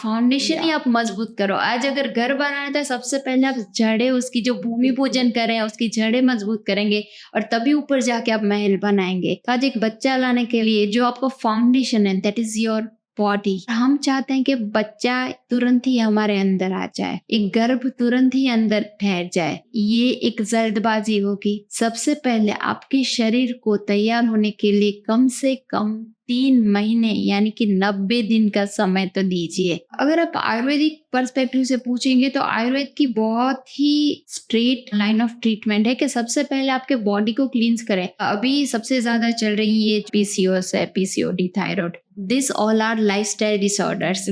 Foundation ही आप मजबूत करो। आज अगर घर बनाना था, सबसे पहले आप जड़ें, उसकी जो भूमि पूजन करें, उसकी जड़ें मजबूत करेंगे और तभी ऊपर जाके आप महल बनाएंगे। तो आज एक बच्चा लाने के लिए जो आपका फाउंडेशन है, दैट इज योर बॉडी। हम चाहते हैं कि बच्चा तुरंत ही हमारे अंदर आ जाए, एक गर्भ तुरंत ही अंदर ठहर जाए, ये एक जल्दबाजी होगी। सबसे पहले आपके शरीर को तैयार होने के लिए कम से कम 3 महीने यानी कि 90 दिन का समय तो दीजिए। अगर आप आयुर्वेदिक पर्सपेक्टिव से पूछेंगे तो आयुर्वेद की बहुत ही स्ट्रेट लाइन ऑफ ट्रीटमेंट है कि सबसे पहले आपके बॉडी को क्लींस करें। अभी सबसे ज्यादा चल रही ये पीसीओएस है, PCOD, thyroid, this all are lifestyle disorders.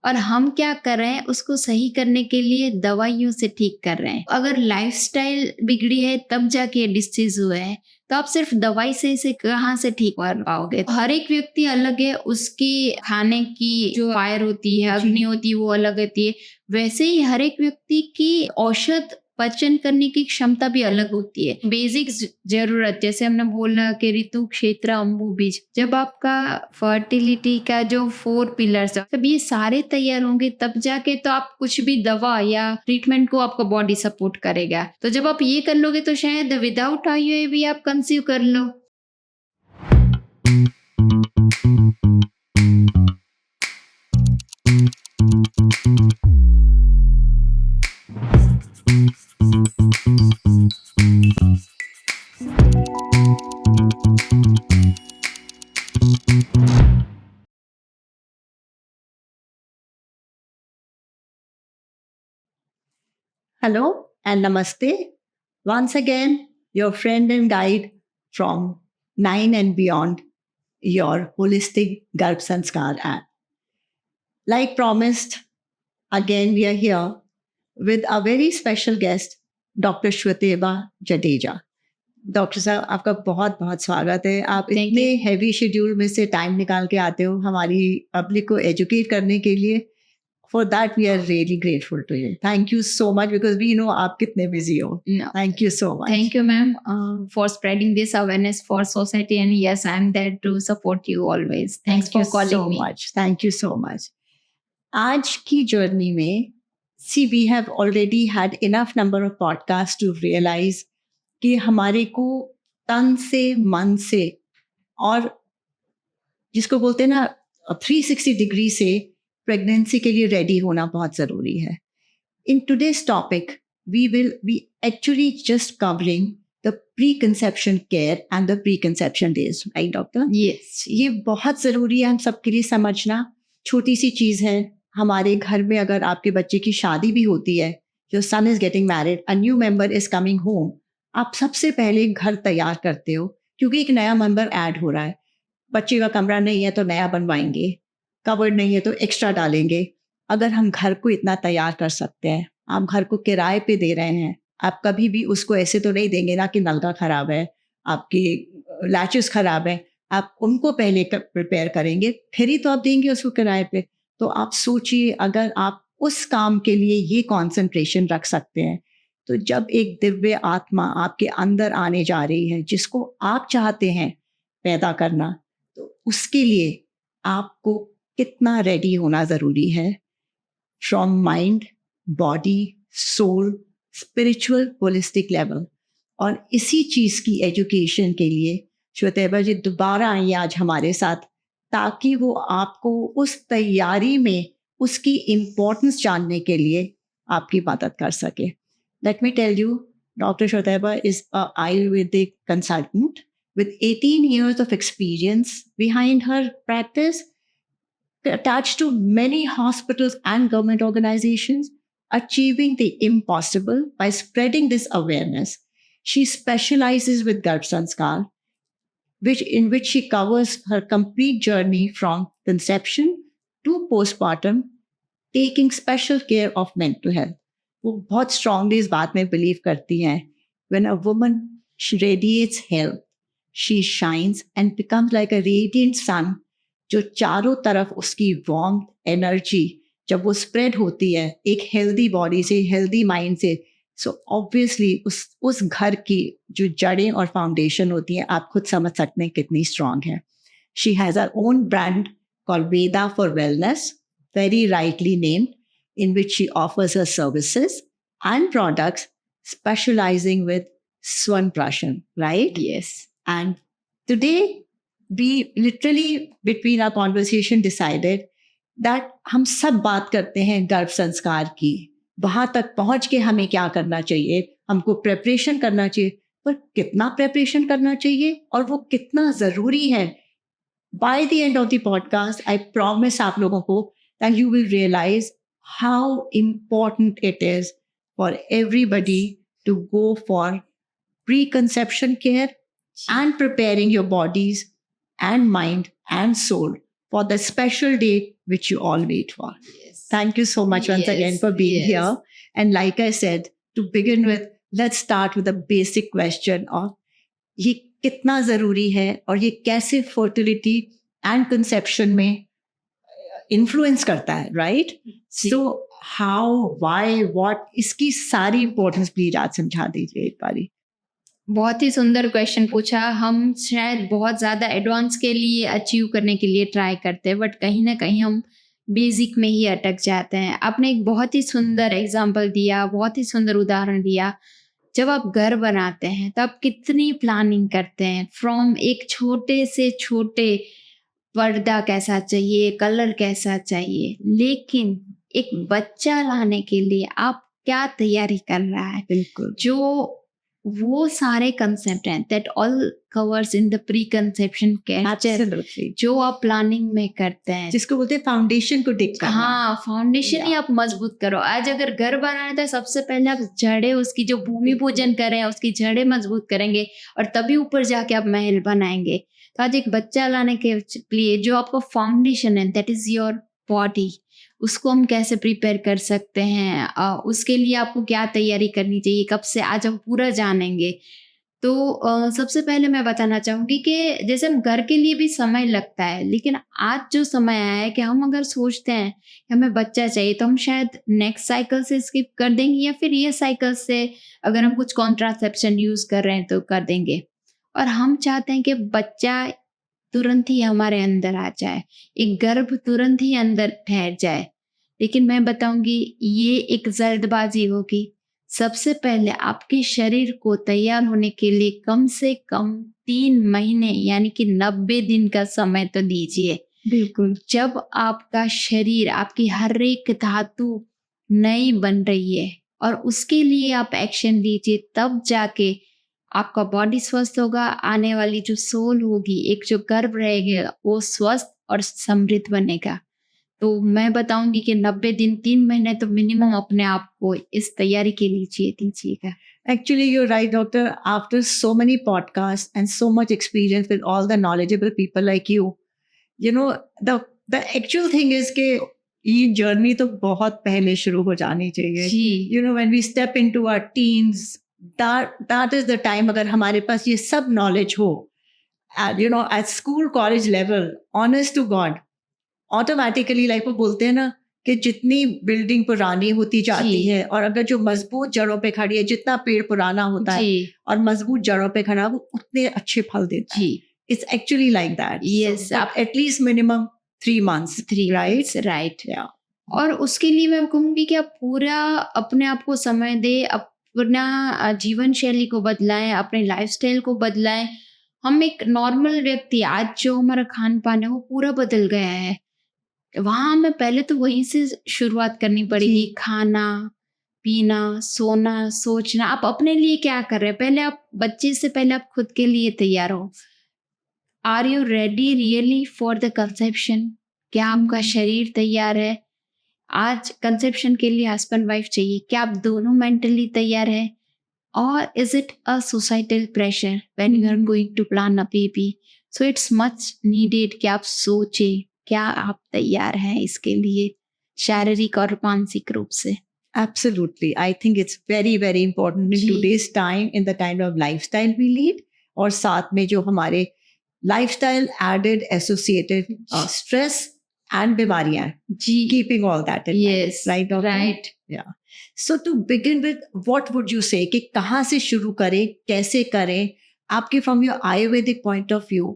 और हम क्या कर रहे हैं, उसको सही करने के लिए दवाइयों से ठीक कर रहे हैं। अगर लाइफस्टाइल बिगड़ी है तब जाके डिसीज हुए हैं, तो आप सिर्फ दवाई से इसे कहाँ से ठीक कर पाओगे। हर एक व्यक्ति अलग है, उसकी खाने की जो फायर होती है, अग्नि होती है, वो अलग होती है। वैसे ही हर एक व्यक्ति की औषध पचन करने की क्षमता भी अलग होती है। बेसिक जरूरत, जैसे हमने बोला कि ऋतु, क्षेत्र, अम्बु, बीज, जब आपका फर्टिलिटी का जो 4 पिलर्स है, तब ये सारे तैयार होंगे, तब जाके तो आप कुछ भी दवा या ट्रीटमेंट को आपका बॉडी सपोर्ट करेगा। तो जब आप ये कर लोगे तो शायद विदाउट आईयूआई आप कंसीव कर लो। Hello and namaste. Once again, your friend and guide from 9 and Beyond, your holistic Garb Sanskar app. Like promised, again we are here with a very special guest, Dr. Shweteba Jadeja. Doctor साहब, आपका बहुत बहुत स्वागत है। आप इतने heavy schedule में से टाइम निकाल के आते हो हमारी पब्लिक को एजुकेट करने के लिए। For that, we are really grateful to you. Thank you so much, because we know आप कितने busy हो. No. Thank you so much. Thank you, ma'am, for spreading this awareness for society. And yes, I'm there to support you always. Thanks for calling me. Much. Thank you so much. आज की journey में, see, we have already had enough number of podcasts to realize कि हमारे को तन से, मन से, और जिसको बोलते हैं ना 360 डिग्री से प्रेगनेंसी के लिए रेडी होना बहुत ज़रूरी है। In today's topic we will be actually just covering the pre conception care and the pre conception days, right doctor? Yes, ये बहुत ज़रूरी है हम सबके लिए समझना। छोटी सी चीज़ है, हमारे घर में अगर आपके बच्चे की शादी भी होती है, जो son is getting married, a new member is coming home, आप सबसे पहले घर तैयार करते हो, क्योंकि एक नया मेंबर ऐड हो रहा है। बच्चे का कमरा नहीं है तो नया बनवाएंगे, कवर्ड नहीं है तो एक्स्ट्रा डालेंगे। अगर हम घर को इतना तैयार कर सकते हैं, आप घर को किराए पे दे रहे हैं, आप कभी भी उसको ऐसे तो नहीं देंगे ना कि नलका ख़राब है, आपकी लैचेस ख़राब है, आप उनको पहले प्रिपेयर करेंगे, फिर ही तो आप देंगे उसको किराए पे। तो आप सोचिए, अगर आप उस काम के लिए ये कॉन्सेंट्रेशन रख सकते हैं, तो जब एक दिव्य आत्मा आपके अंदर आने जा रही है, जिसको आप चाहते हैं पैदा करना, तो उसके लिए आपको कितना रेडी होना ज़रूरी है, from mind, body, soul, spiritual, holistic level. और इसी चीज़ की एजुकेशन के लिए श्वेतेबा जी दोबारा आई आज हमारे साथ, ताकि वो आपको उस तैयारी में उसकी इम्पोर्टेंस जानने के लिए आपकी मदद कर सके। Let me tell you, doctor Shweteba is a ayurvedic consultant with 18 years of experience behind her practice, attached to many hospitals and government organizations, achieving the impossible by spreading this awareness. She specializes with Garb Sanskar, in which she covers her complete journey from conception to postpartum, taking special care of mental health. वो बहुत strongly इस बात में believe करती हैं, when a woman radiates health, she shines and becomes like a radiant sun, जो चारों तरफ उसकी warmth, energy जब वो spread होती है एक healthy body से, healthy mind से, so obviously उस घर की जो जड़ें और foundation होती हैं, आप खुद समझ सकते हैं कितनी strong है। She has her own brand called Veda for Wellness, very rightly named, in which she offers her services and products, specializing with Swanprashan, right? Yes. And today, we literally, between our conversation, decided that हम सब बात करते हैं गर्भ संस्कार की, वहां तक पहुंच के हमें क्या करना चाहिए, हमको प्रेपरेशन करना चाहिए, पर कितना प्रेपरेशन करना चाहिए और वो कितना जरूरी है. By the end of the podcast, I promise आप लोगों को that you will realize how important it is for everybody to go for preconception care and preparing your bodies and mind and soul for the special day which you all wait for. Yes. Thank you so much once Yes, again for being yes. here. And like I said, to begin with, let's start with a basic question of ये कितना जरूरी है और ये कैसे fertility and conception में influence करता है, right? So how, why, what, इसकी सारी इंपॉर्टेंस प्लीज आज समझा दीजिए एक बारी. बहुत ही सुंदर क्वेश्चन पूछा. हम शायद बहुत ज़्यादा एडवांस के लिए अचीव करने के लिए ट्राई करते हैं, बट कहीं ना कहीं हम बेसिक में ही अटक जाते हैं. आपने एक बहुत ही सुंदर एग्जांपल दिया, बहुत ही सुंदर उदाहरण दिया. जब आप घर बनाते हैं तब कितनी प्लानिंग करते हैं, फ्रॉम एक छोटे से छोटे पर्दा कैसा चाहिए, कलर कैसा चाहिए, लेकिन एक बच्चा लाने के लिए आप क्या तैयारी कर रहा है, बिल्कुल. जो वो सारे कंसेप्ट हैं that all covers in the pre conception capture, Absolutely. जो आप प्लानिंग में करते हैं. जिसको बोलते हैं फाउंडेशन को टिक करना. हाँ, फाउंडेशन ही Yeah. आप मजबूत करो. आज अगर घर बनाना था, सबसे पहले आप जड़ें, उसकी जो भूमि पूजन करें, उसकी जड़ें मजबूत करेंगे और तभी ऊपर जाके आप महल बनाएंगे. तो आज एक बच्चा लाने के लिए जो आपका फाउंडेशन है दैट इज योर बॉडी, उसको हम कैसे प्रिपेयर कर सकते हैं, उसके लिए आपको क्या तैयारी करनी चाहिए, कब से, आज हम पूरा जानेंगे. तो सबसे पहले मैं बताना चाहूँगी कि जैसे हम घर के लिए भी समय लगता है, लेकिन आज जो समय आया है कि हम अगर सोचते हैं कि हमें बच्चा चाहिए तो हम शायद नेक्स्ट साइकिल से स्किप कर देंगे, या फिर ये साइकिल से अगर हम कुछ कॉन्ट्रासेप्शन यूज़ कर रहे हैं तो कर देंगे. और हम चाहते हैं कि बच्चा तुरंत ही हमारे अंदर आ जाए, एक गर्भ तुरंत ही अंदर ठहर जाए. लेकिन मैं बताऊंगी ये एक जल्दबाजी होगी. सबसे पहले आपके शरीर को तैयार होने के लिए कम से कम 3 महीने यानी कि 90 दिन का समय तो दीजिए. बिल्कुल. जब आपका शरीर, आपकी हर एक धातु नई बन रही है और उसके लिए आप एक्शन लीजिए, तब जाके आपका बॉडी स्वस्थ होगा. आने वाली जो सोल होगी, एक जो गर्भ रहेगा, वो स्वस्थ और समृद्ध बनेगा. तो मैं बताऊंगी कि 90 दिन, 3 महीने तो मिनिमम अपने आप को इस तैयारी के लिए दीजिएगा. Actually, you're right, doctor. After so many podcasts and so much experience with all the knowledgeable people like you, you know, the actual thing is कि ये journey तो बहुत पहले शुरू हो जानी चाहिए. जी. You know, when we step into our teens, that is the time, अगर हमारे पास ये सब knowledge हो, you know, at school, college level, honest to God, automatically, like वो बोलते हैं ना कि जितनी बिल्डिंग पुरानी होती जाती जी. है और अगर जो मजबूत जड़ों पे खड़ी है, जितना पेड़ पुराना होता है जी. और मजबूत जड़ों पे खड़ा, वो उतने अच्छे फल देता है. जी. It's actually like that. Yes. So, at least minimum 3 months. 3 right? Right. Yeah. और उसके लिए मैं कहूँगी कि आप पूरा अपने आप को समय दें, अपना जीवन शैली को बदलाएं, अपने लाइफस्टाइल को बदलाएं. हम एक नॉर्मल व्यक्ति, आज जो हमारा खान पान है वो पूरा बदल गया है. वहाँ हमें पहले तो वहीं से शुरुआत करनी पड़ेगी. खाना पीना, सोना, सोचना, आप अपने लिए क्या कर रहे हैं, पहले आप बच्चे से पहले आप खुद के लिए तैयार हो. Are you ready really for the conception? क्या आपका शरीर तैयार है? आज कंसेप्शन के लिए हस्बैंड वाइफ चाहिए, क्या आप दोनों मेंटली तैयार है? और is it a societal pressure when you are going to plan a baby? So it's much needed कि आप सोचे क्या आप तैयार हैं इसके लिए, शारीरिक और मानसिक रूप से. Absolutely. I think it's very, very important in ji. today's time, in the kind of lifestyle we lead, और साथ में जो हमारे lifestyle added associated stress and बीमारियां, जी. keeping all that in mind. Yes. Right, doctor? Right. Yeah. So to begin with, what would you say कि कहाँ से शुरू करें, कैसे करें, आपके from your Ayurvedic point of view,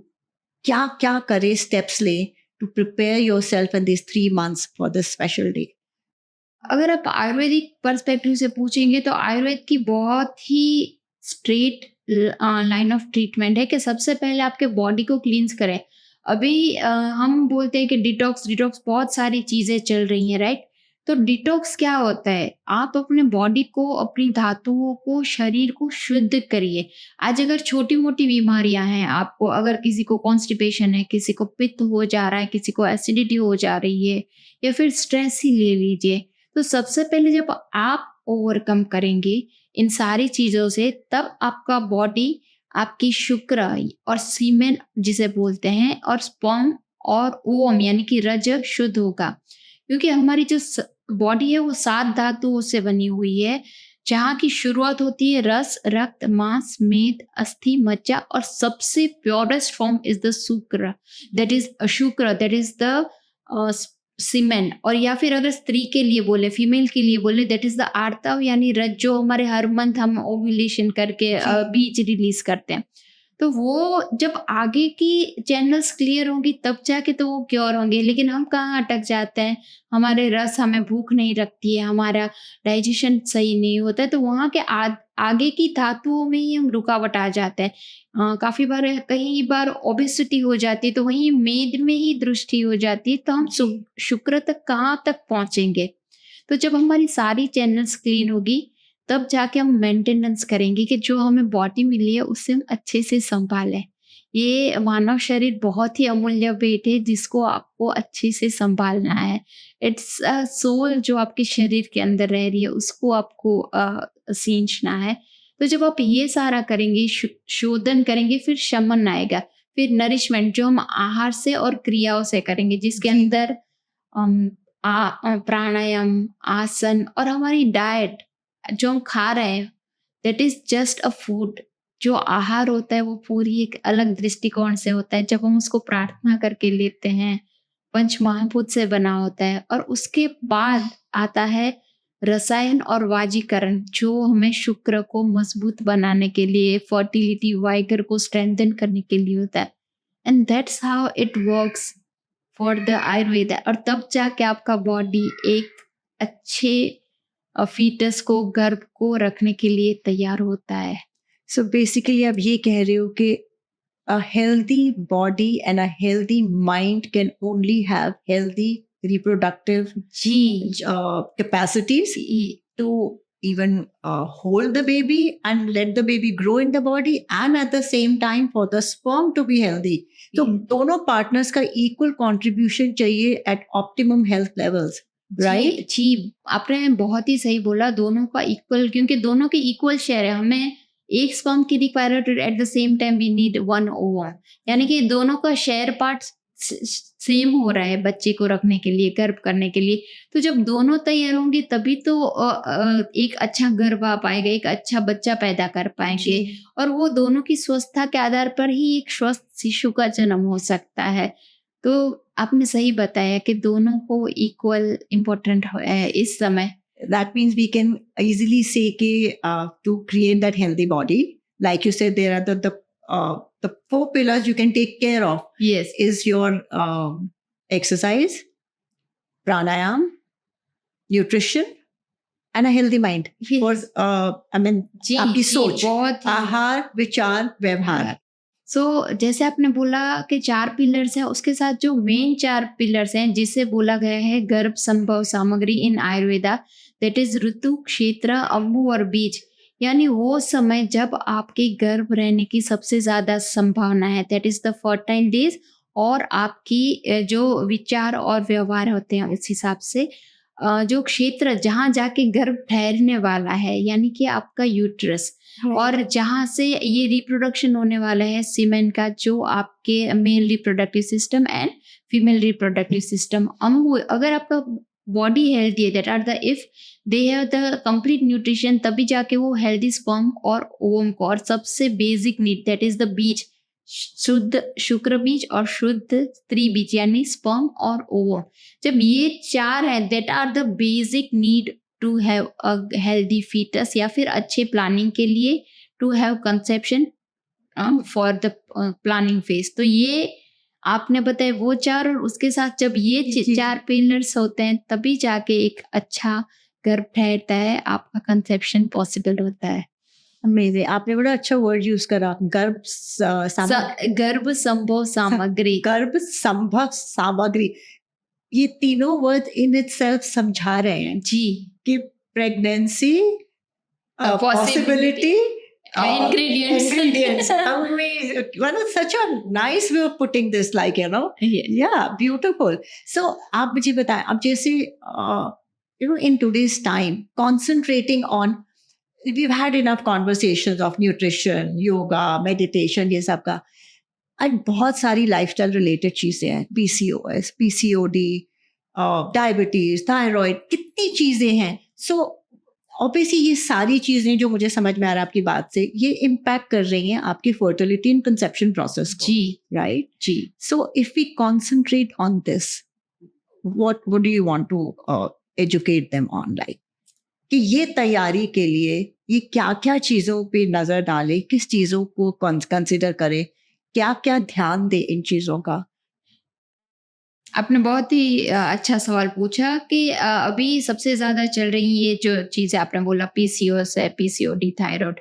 क्या क्या करें, steps लें to prepare yourself in these 3 months for this special day? अगर आप आयुर्वेदिक पर्सपेक्टिव से पूछेंगे तो आयुर्वेद की बहुत ही स्ट्रेट लाइन ऑफ ट्रीटमेंट है कि सबसे पहले आपके बॉडी को क्लींस करें। अभी हम बोलते हैं कि डिटॉक्स डिटॉक्स बहुत सारी चीज़ें चल रही हैं, राइट? तो डिटॉक्स क्या होता है? आप अपने बॉडी को, अपनी धातुओं को, शरीर को शुद्ध करिए। आज अगर छोटी-मोटी बीमारियां हैं, आपको अगर किसी को कॉन्स्टिपेशन है, किसी को पित्त हो जा रहा है, किसी को एसिडिटी हो जा रही है या फिर स्ट्रेस ही ले लीजिए, तो सबसे पहले जब आप ओवरकम करेंगे इन सारी चीज़ों से, तब आपका बॉडी आपकी शुक्र और सीमेन जिसे बोलते हैं और स्पर्म और ओवम यानी कि रजक शुद्ध होगा। क्योंकि हमारी जो बॉडी है वो 7 धातुओं से बनी हुई है, जहाँ की शुरुआत होती है रस, रक्त, मांस, मेद, अस्थि, मज्जा और सबसे प्योरेस्ट फॉर्म इज द शुक्र, दैट इज शुक्र, दैट इज द सीमेन। और या फिर अगर स्त्री के लिए बोले, फीमेल के लिए बोले, दैट इज द आर्तव यानी रज, जो हमारे हर मंथ हम ओव्यूलेशन करके बीज रिलीज करते हैं। तो वो जब आगे की चैनल्स क्लियर होंगी तब जाके तो वो क्योर होंगे। लेकिन हम कहाँ अटक जाते हैं, हमारे रस हमें भूख नहीं रखती है, हमारा डाइजेशन सही नहीं होता है, तो वहाँ के आगे की धातुओं में ही हम रुकावट आ जाते हैं। काफ़ी बार कई बार ओबेसिटी हो जाती है, तो वहीं मेद में ही दृष्टि हो जाती है, तो हम शुक्र तक कहाँ तक पहुँचेंगे। तो जब हमारी सारी चैनल्स क्लीन होगी तब जाके हम मेंटेनेंस करेंगे कि जो हमें बॉडी मिली है उससे हम अच्छे से संभालें। ये मानव शरीर बहुत ही अमूल्य भेंट है जिसको आपको अच्छे से संभालना है। इट्स अ सोल जो आपके शरीर के अंदर रह रही है, उसको आपको सींचना है। तो जब आप ये सारा करेंगे, शोधन करेंगे, फिर शमन आएगा, फिर नरिशमेंट जो हम आहार से और क्रियाओं से करेंगे, जिसके अंदर प्राणायाम, आसन और हमारी डाइट जो हम खा रहे हैं, that is just a food. जो आहार होता है वो पूरी एक अलग दृष्टिकोण से होता है, जब हम उसको प्रार्थना करके लेते हैं, पंच महाभूत से बना होता है। और उसके बाद आता है रसायन और वाजीकरण, जो हमें शुक्र को मजबूत बनाने के लिए, फर्टिलिटी, वाइगर को स्ट्रेंथन करने के लिए होता है। And that's how it works for the Ayurveda. और तब जाके आपका बॉडी एक अच्छे फीटस को, गर्भ को रखने के लिए तैयार होता है। सो बेसिकली आप ये कह रहे हो कि a healthy body and a healthy mind can only have healthy reproductive ji capacities to even hold the baby and let the baby grow in the body, and at the same time for the sperm to be healthy. तो दोनों partners का equal contribution चाहिए at optimum health levels, right? जी, आपने बहुत ही सही बोला, दोनों का इक्वल, क्योंकि दोनों के इक्वल शेयर है। हमें एक स्पर्म की required, at the same time we need 1 ovum, यानी कि दोनों का शेयर पार्ट सेम हो रहा है बच्चे को रखने के लिए, गर्भ करने के लिए। तो जब दोनों तैयार होंगे तभी तो एक अच्छा गर्भ आ पाएगा, एक अच्छा बच्चा पैदा कर पाएंगे। और वो दोनों की स्वस्थता के आधार पर ही एक स्वस्थ शिशु का जन्म हो सकता है। तो आपने सही बताया कि दोनों को इक्वल इम्पोर्टेंट है इस समय। That means we can easily say to create that healthy body, like you said, there are the 4 pillars you can take care of. Yes. Is your exercise, pranayam, nutrition, and a healthy mind. Yes. For जी, आपकी सोच, बहुत आहार, विचार, व्यवहार। जैसे आपने बोला कि 4 पिलर्स हैं, उसके साथ जो मेन 4 पिलर्स हैं जिसे बोला गया है गर्भ संभव सामग्री इन आयुर्वेदा, दैट इज ऋतु, क्षेत्र, अंबु और बीज, यानी वो समय जब आपके गर्भ रहने की सबसे ज्यादा संभावना है, that is the fertile days. और आपकी जो विचार और व्यवहार होते हैं उस हिसाब से जो क्षेत्र जहाँ जाके गर्भ ठहरने वाला है, यानी कि आपका यूट्रस, और जहाँ से ये रिप्रोडक्शन होने वाला है सीमेन का, जो आपके male reproductive system and female reproductive system. अगर आपका बॉडी हेल्दी है, that are the if they have the complete nutrition, तभी जाके वो हेल्दी स्पर्म और ओवम को, और सबसे basic need that is the bees, शुद्ध शुक्र बीज और शुद्ध स्त्री बीज यानी स्पर्म और ओवम। जब ये 4 है, that are the basic need to have a healthy foetus, या फिर अच्छे प्लानिंग के लिए to have conception for the planning phase. तो ये आपने बताया वो 4 और उसके साथ जब ये जी। 4 पिलर्स होते हैं तभी जाके एक अच्छा गर्भ ठहरता है, आपका कंसेप्शन पॉसिबल होता है। अमेजिंग, आपने बड़ा अच्छा वर्ड यूज करा, गर्भ गर्भ संभव सामग्री। गर्भ संभव सामग्री, ये तीनों वर्ड इन इटसेल्फ समझा रहे हैं जी। कि pregnancy, Possibility, possibility, ingredients. ingredients. Well, it's such a nice way of putting this, like, Yeah. yeah, beautiful. So, आप मुझे बताएं, अब जैसे, in today's time, concentrating on, we've had enough conversations of nutrition, yoga, meditation, ये सब का, और बहुत सारी लाइफस्टाइल रिलेटेड चीजें हैं, PCOS, PCOD, डायबिटीज, थायराइड, कितनी चीजें हैं. सो ऑब्वियसली ये सारी चीजें जो मुझे समझ में आ रहा है आपकी बात से, ये इम्पैक्ट कर रही हैं आपकी फर्टिलिटी एंड कंसेप्शन प्रोसेस को. जी। राइट. जी। So if we concentrate on this, what would you want to educate them on, like कि ये तैयारी के लिए ये क्या क्या चीज़ों पे नज़र डालें, किस चीज़ों को कंसिडर करें, क्या क्या ध्यान दें इन चीज़ों का? आपने बहुत ही अच्छा सवाल पूछा कि अभी सबसे ज़्यादा चल रही ये जो चीज़ें आपने बोला PCOS है, PCOD, थायराइड,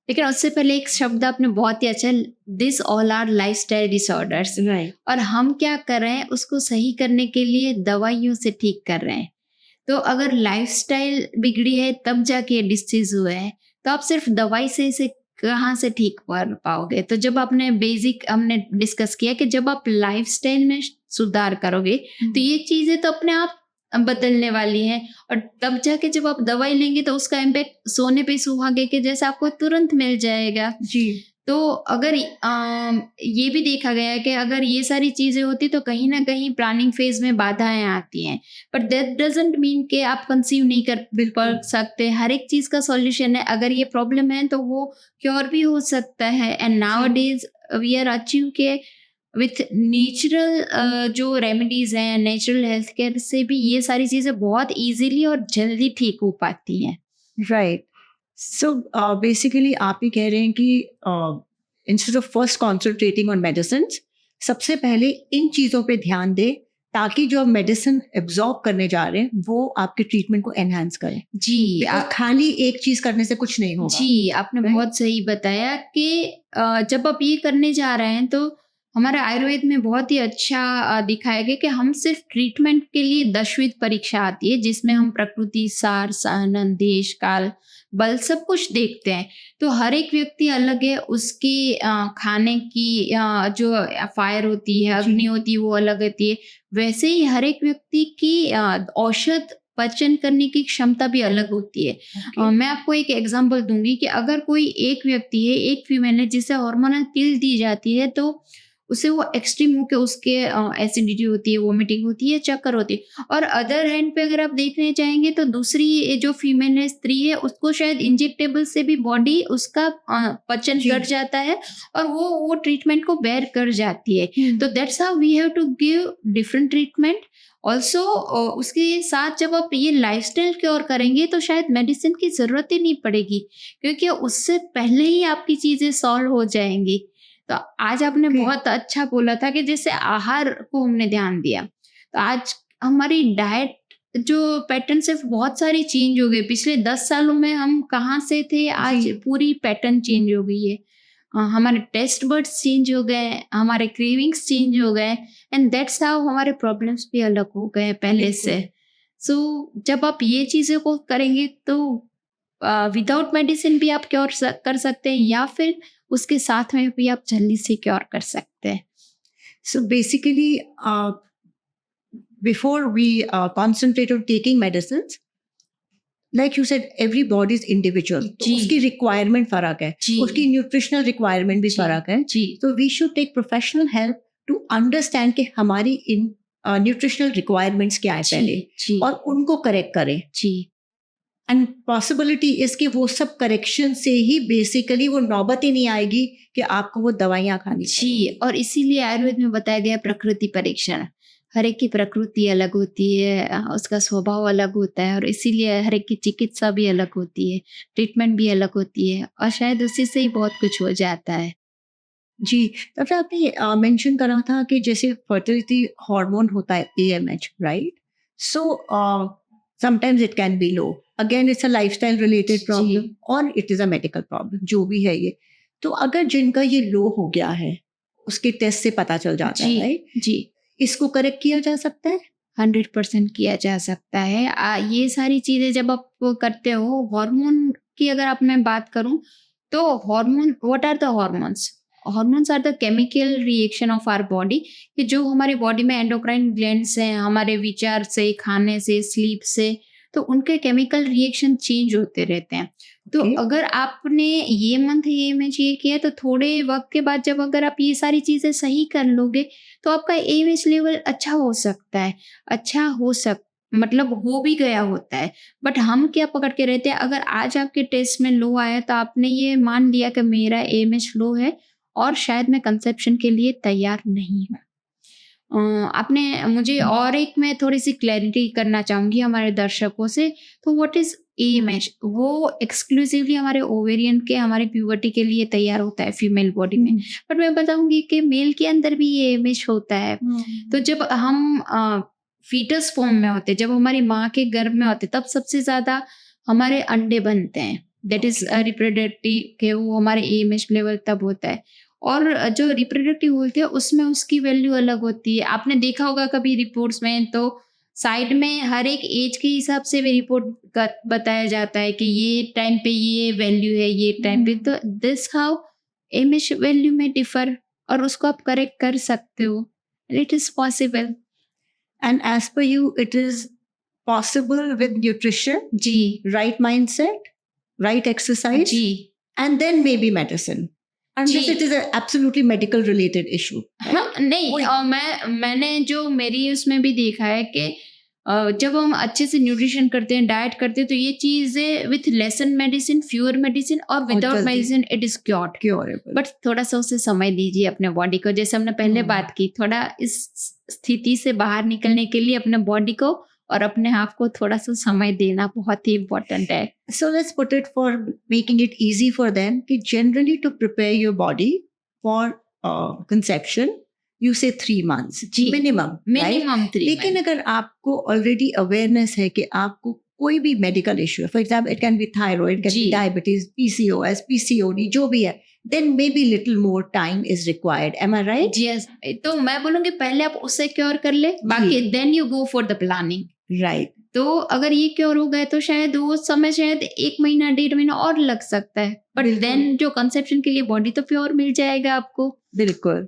लेकिन उससे पहले एक शब्द आपने बहुत ही अच्छा, this all are lifestyle disorders. Right. और हम क्या कर रहे हैं उसको सही करने के लिए दवाइयों से ठीक कर रहे हैं। तो अगर लाइफस्टाइल बिगड़ी है तब जाके डिसीज हुए हैं, तो आप सिर्फ दवाई से इसे कहाँ से ठीक कर पाओगे। तो जब आपने बेसिक हमने डिस्कस किया कि जब आप लाइफस्टाइल में सुधार करोगे तो ये चीज़ें तो अपने आप बदलने वाली हैं, और तब जाके जब आप दवाई लेंगे तो उसका इम्पैक्ट सोने पे सुहागे के जैसे आपको तुरंत मिल जाएगा। जी. तो अगर ये भी देखा गया है कि अगर ये सारी चीज़ें होती तो कहीं ना कहीं प्लानिंग फेज में बाधाएं आती हैं, बट दैट डजंट मीन कि आप कंसीव नहीं कर बिल्कुल. सकते। हर एक चीज़ का सॉल्यूशन है। अगर ये प्रॉब्लम है तो वो क्योर भी हो सकता है। And nowadays we are achieve के विथ नेचुरल जो रेमेडीज़ हैं, नेचुरल हेल्थ केयर से भी ये सारी चीज़ें बहुत ईजीली और जल्दी ठीक हो पाती हैं। राइट. सो बेसिकली आप ही कह रहे हैं कि instead of first concentrating on medicine, सबसे पहले इन चीज़ों पे ध्यान दें ताकि जो आप मेडिसिन एब्जॉर्ब करने जा रहे हैं वो आपके ट्रीटमेंट को एनहांस करें. जी। खाली एक चीज़ करने से कुछ नहीं होगा. जी, आपने Right? बहुत सही बताया कि जब आप ये करने जा रहे हैं तो हमारे आयुर्वेद में बहुत ही अच्छा दिखाया गया कि हम सिर्फ ट्रीटमेंट के लिए दशविध परीक्षा आती है, जिसमें हम प्रकृति, सार, सानन, देश, काल, बल सब कुछ देखते हैं। तो हर एक व्यक्ति अलग है, उसकी खाने की जो फायर होती है, जी. अग्नि होती है, वो अलग होती है। वैसे ही हर एक व्यक्ति की औषध पचन करने की क्षमता भी अलग होती है। मैं आपको एक एग्जांपल दूंगी कि अगर कोई एक व्यक्ति है, एक फीमेल है जिसे हार्मोनल पिल दी जाती है तो उसे वो एक्सट्रीम होकर उसके एसिडिटी होती है, वोमिटिंग होती है, चक्कर होती है। और अदर हैंड पे अगर आप देखने चाहेंगे तो दूसरी जो फीमेल है, स्त्री है, उसको शायद इंजेक्टेबल से भी बॉडी उसका पचन जी. कर जाता है और वो ट्रीटमेंट को बेयर कर जाती है। तो that's how we have to give different treatment. Also उसके साथ जब आप ये लाइफस्टाइल क्योर करेंगे तो शायद मेडिसिन की ज़रूरत ही नहीं पड़ेगी, क्योंकि उससे पहले ही आपकी चीज़ें सॉल्व हो जाएंगी। तो आज आपने Okay. बहुत अच्छा बोला था कि जैसे आहार को हमने ध्यान दिया, तो आज हमारी डाइट जो पैटर्न से बहुत सारी चेंज हो गई। पिछले 10 सालों में हम कहाँ से थे, आज जी. पूरी पैटर्न चेंज हो गई है। हमारे टेस्ट बर्ड्स चेंज हो गए, हमारे क्रेविंग्स चेंज हो गए, एंड दैट्स हाउ हमारे प्रॉब्लम्स भी अलग हो गए पहले से। सो जब आप ये चीज़ें को करेंगे तो विदाउट मेडिसिन भी आप क्योर कर सकते हैं, या फिर उसके साथ में भी आप जल्दी से क्योर कर सकते हैं। So basically, before we concentrate on taking medicines, like you said, every body is individual. तो जी. उसकी requirement फर्क है, जी. उसकी nutritional requirement भी जी. फर्क है. जी। So we should take professional help to understand कि हमारी nutritional requirements क्या है पहले, जी। और उनको correct करें. जी। एंड पॉसिबिलिटी इसके वो सब करेक्शन से ही बेसिकली वो नौबत ही नहीं आएगी कि आपको वो दवाइयाँ खानी जी। और इसीलिए आयुर्वेद में बताया गया प्रकृति परीक्षण। हर एक की प्रकृति अलग होती है, उसका स्वभाव अलग होता है, और इसीलिए हर एक की चिकित्सा भी अलग होती है, ट्रीटमेंट भी अलग होती है, और शायद उसी से ही बहुत कुछ हो जाता है। जी, डॉक्टर आपने मेंशन करा था कि जैसे फर्टिलिटी हार्मोन होता है AMH, right? So sometimes it can be low, again it's a lifestyle related जी। प्रॉब्लम और it is a medical problem, जो भी है ये। तो अगर जिनका ये लो हो गया है, उसके टेस्ट से पता चल जाता है, जी राइट? जी, इसको करेक्ट किया जा सकता है? 100% किया जा सकता है। ये सारी चीज़ें जब आप करते हो, हार्मोन की अगर आप मैं बात करूँ, तो hormone, what are the hormones? Hormones are the chemical reaction of our body, कि जो हमारे बॉडी में एंडोक्राइन ग्लैंड्स हैं, हमारे विचार से, खाने से, स्लीप से, तो उनके केमिकल रिएक्शन चेंज होते रहते हैं। तो ओके। अगर आपने ये मंथ ये में ये किया, तो थोड़े वक़्त के बाद जब अगर आप ये सारी चीज़ें सही कर लोगे, तो आपका एमएच लेवल अच्छा हो सकता है। अच्छा हो सक मतलब हो भी गया होता है। बट हम क्या पकड़ के रहते हैं, अगर आज आपके टेस्ट में लो आया, तो आपने ये मान लिया कि मेरा एमएच लो है और शायद मैं कंसेप्शन के लिए तैयार नहीं हूँ। आपने मुझे और एक मैं थोड़ी-सी क्लैरिटी करना चाहूँगी हमारे दर्शकों से, तो व्हाट इज़ एएमएच? वो एक्सक्लूसिवली हमारे ओवेरियन के, हमारे प्यूबर्टी के लिए तैयार होता है फीमेल बॉडी में। बट मैं बताऊँगी कि मेल के अंदर भी ये एएमएच होता है। तो जब हम फीटस फॉर्म में होते हैं, जब हमारी माँ के गर्भ में होते हैं, तब सबसे ज़्यादा हमारे अंडे बनते हैं। That is Okay. रिप्रोडक्टिव, के वो हमारे एएमएच लेवल तब होता है। और जो रिप्रोडक्टिव होते हैं, उसमें उसकी वैल्यू अलग होती है। आपने देखा होगा कभी रिपोर्ट्स में, तो साइड में हर एक एज के हिसाब से भी रिपोर्ट कर बताया जाता है कि ये टाइम पे ये वैल्यू है, ये टाइम पे, तो दिस हाउ एमएच वैल्यू में डिफर, और उसको आप करेक्ट कर सकते हो। It is possible. And as per you, it is possible with nutrition, जी, right mindset, right exercise, जी। and then maybe medicine. Unless जी। it is an absolutely medical related issue. हाँ, नहीं, वही। मैंने जो मेरी उसमें भी देखा है कि जब हम अच्छे से न्यूट्रिशन करते हैं, डाइट करते हैं, तो ये चीज़ें with lesson medicine, fewer medicine और विदाउट जल्दी। Medicine it is cured. Curable. But थोड़ा-सा उसे समय दीजिए अपने बॉडी को, जैसे हमने पहले बात की, थोड़ा इस स्थिति से बाहर निकलने के लिए अपने बॉडी को और अपने आप को थोड़ा-सा समय देना बहुत ही इम्पोर्टेंट है। So let's put it for making it easy for them. कि generally to prepare your body for conception, you say 3 months जी। minimum, right? मिनिमम 3 लेकिन मंथ। अगर आपको ऑलरेडी अवेयरनेस है कि आपको कोई भी मेडिकल इश्यू है, for example it can be thyroid, can be जी। डायबिटीज, PCOS, PCOD, जो भी है, then maybe little more time is required. Am I right? Yes, तो मैं बोलूँगी पहले आप उससे क्योर कर ले, बाकी then you go for the planning. Right. तो अगर ये क्योर हो गए, तो शायद वो समय शायद 1 महीना, 1.5 महीना और लग सकता है। बट बिल्कुल। देन जो कंसेप्शन के लिए बॉडी तो प्योर मिल जाएगा आपको। बिल्कुल।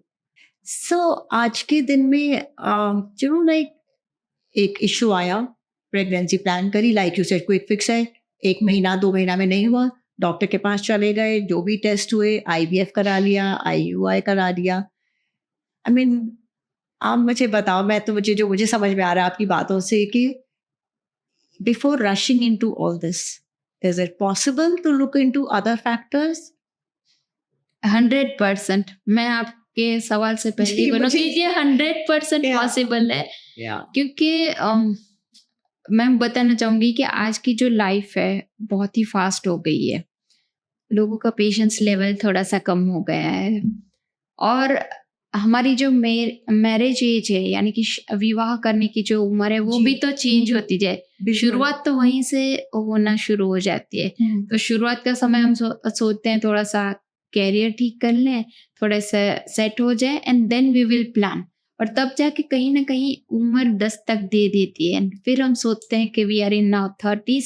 सो आज के दिन में जरूर लाइक एक इशू आया, प्रेगनेंसी प्लान करी, like you said quick fix है, 1 महीना 2 महीना में नहीं हुआ, डॉक्टर के पास चले गए, जो भी टेस्ट हुए, IVF करा लिया, IUI करा लिया। आई मीन आप मुझे बताओ, मैं तो मुझे समझ में आ रहा है आपकी बातों से कि before rushing into all this, is it possible to look into other factors? 100% मैं आपके सवाल से पहले जी, ही बोलूँ कि मुझे- ये 100% Yeah. पॉसिबल है, क्योंकि मैं बताना चाहूँगी कि आज की जो लाइफ है बहुत ही फास्ट हो गई है। लोगों का पेशेंस लेवल थोड़ा-सा कम हो गया है, और हमारी जो मैरिज एज है, यानी कि विवाह करने की जो उम्र है, वो जी। भी तो चेंज होती जाए। बिल्कुल। शुरुआत तो वहीं से होना शुरू हो जाती है। तो शुरुआत का समय हम सोचते हैं थोड़ा-सा करियर ठीक कर लें, थोड़ा-सा सेट हो जाए, and then we will plan. और तब जाके कहीं न कहीं उम्र दस्तक दे देती है, फिर हम सोचते हैं कि we are in now 30s,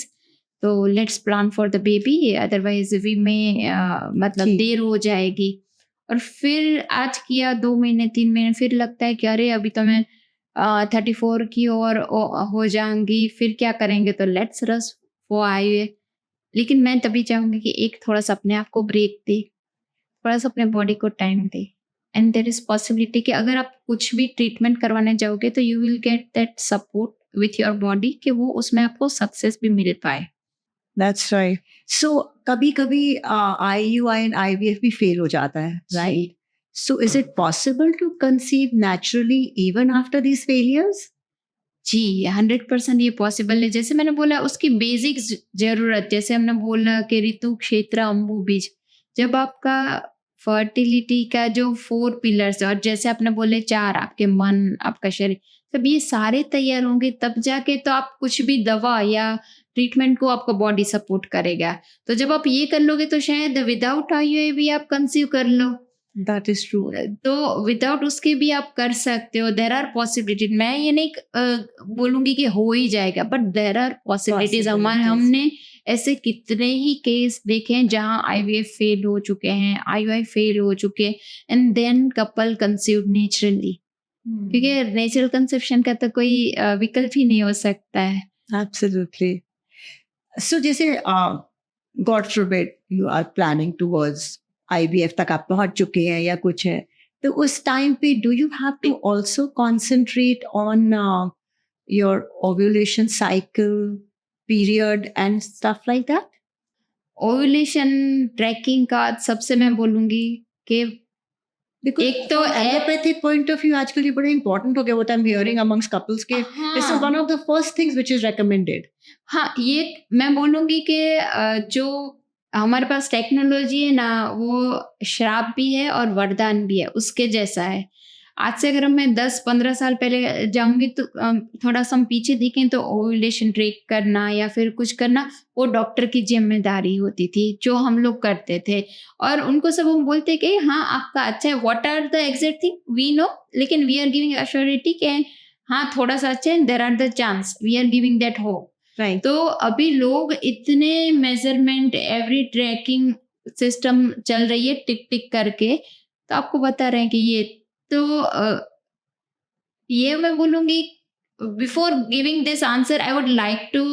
तो let's plan for the baby, otherwise we में मतलब जी। देर हो जाएगी। और फिर आज किया 2 महीने, 3 महीने, फिर लगता है कि अरे अभी तो मैं 34 की और हो जाऊँगी, फिर क्या करेंगे, तो लेट्स रश फॉर IVF। लेकिन मैं तभी चाहूँगी कि एक थोड़ा-सा अपने आप को ब्रेक दें, थोड़ा-सा अपने बॉडी को टाइम दें, एंड देयर इज़ पॉसिबिलिटी कि अगर आप कुछ भी ट्रीटमेंट करवाने जाओगे, तो you will get that support with your body, कि वो उसमें आपको सक्सेस भी मिल पाए। That's right. सो कभी-कभी IUI एंड IVF भी फेल हो जाता है, right? So is it possible to conceive naturally even after these failures? जी, 100% ये पॉसिबल है। जैसे मैंने बोला, उसकी बेसिक ज़रूरत, जैसे हमने बोला कि ऋतु, क्षेत्र, अम्बु, बीज, जब आपका फर्टिलिटी का जो 4 पिलर्स है और जैसे आपने बोले 4 आपके मन, आपका शरीर, तब ये सारे तैयार होंगे तब जाके तो आप कुछ भी दवा या ट्रीटमेंट को आपका बॉडी सपोर्ट करेगा। तो जब आप ये कर लोगे तो शायद विदाउट आईयूआई आप कंसीव कर लो। That is true. तो विदाउट उसके भी आप कर सकते हो। There are possibilities. मैं ये नहीं बोलूंगी कि हो ही जाएगा, बट देयर आर पॉसिबिलिटीज। हमने ऐसे कितने ही केस देखे हैं जहां आईवीएफ फेल हो चुके हैं, आईयूआई फेल हो चुके हैं, and then couple conceived naturally. क्योंकि नेचुरल कंसेप्शन का तो कोई विकल्प ही नहीं हो सकता है। Absolutely. So जैसे God forbid you are planning towards IVF तक आप पहुंच चुके हैं या कुछ है, तो उस टाइम पे do you have to also concentrate on your ovulation cycle, period and stuff like that? Ovulation tracking का सबसे मैं बोलूंगी कि Because एक तो एलोपैथिक पॉइंट ऑफ व्यू आजकल ये बड़ा इंपॉर्टेंट हो गया, what I am hearing amongst couples के this is one of the first things which is recommended. हाँ, ये मैं बोलूंगी कि जो हमारे पास टेक्नोलॉजी है ना, वो श्राप भी है और वरदान भी है, उसके जैसा है। आज से अगर मैं 10-15 साल पहले जाऊंगी तो थोड़ा सा हम पीछे देखें तो ओव्यूलेशन ट्रैक करना या फिर कुछ करना वो डॉक्टर की जिम्मेदारी होती थी, जो हम लोग करते थे। और उनको सब हम बोलते कि हाँ आपका अच्छा है, what are the exact thing we know, लेकिन वी आर गिविंग अश्योरिटी के हाँ थोड़ा सा अच्छा है, there are the chance, we are giving that hope. Right. तो अभी लोग इतने मेजरमेंट, एवरी ट्रैकिंग सिस्टम चल रही है टिक टिक करके, तो आपको बता रहे हैं कि ये मैं बोलूंगी before giving this answer I would like to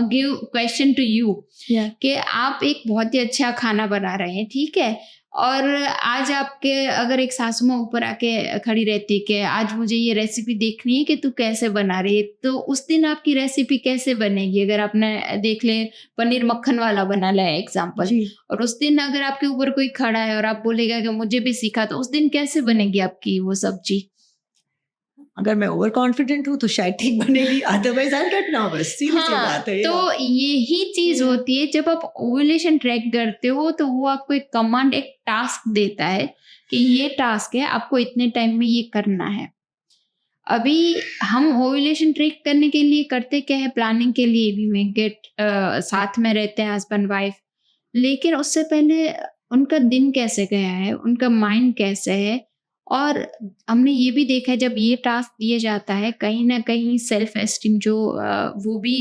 give question to you कि आप एक बहुत ही अच्छा खाना बना रहे हैं, ठीक है, और आज आपके अगर एक सासू माँ ऊपर आके खड़ी रहती कि आज मुझे ये रेसिपी देखनी है कि तू कैसे बना रही है, तो उस दिन आपकी रेसिपी कैसे बनेगी? अगर आपने देख ले पनीर मक्खन वाला बना लिया एग्जाम्पल, और उस दिन अगर आपके ऊपर कोई खड़ा है और आप बोलेगा कि मुझे भी सीखा, तो उस दिन कैसे बनेगी आपकी वो सब्जी? अगर मैं ओवर कॉन्फिडेंट हूँ तो शायद ठीक बनेगी, अदरवाइज आई गेट नर्वस। सीधी सी बात है। तो यही चीज होती है जब आप ओव्यूलेशन ट्रैक करते हो, तो वो आपको एक कमांड, एक टास्क देता है कि ये टास्क है, आपको इतने टाइम में ये करना है। अभी हम ओव्यूलेशन ट्रैक करने के लिए करते क्या है, प्लानिंग के लिए भी में साथ में रहते हैं हस्बैंड वाइफ, लेकिन उससे पहले उनका दिन कैसे गया है, उनका माइंड कैसे है। और हमने ये भी देखा है जब ये टास्क दिया जाता है, कहीं ना कहीं सेल्फ एस्टीम जो वो भी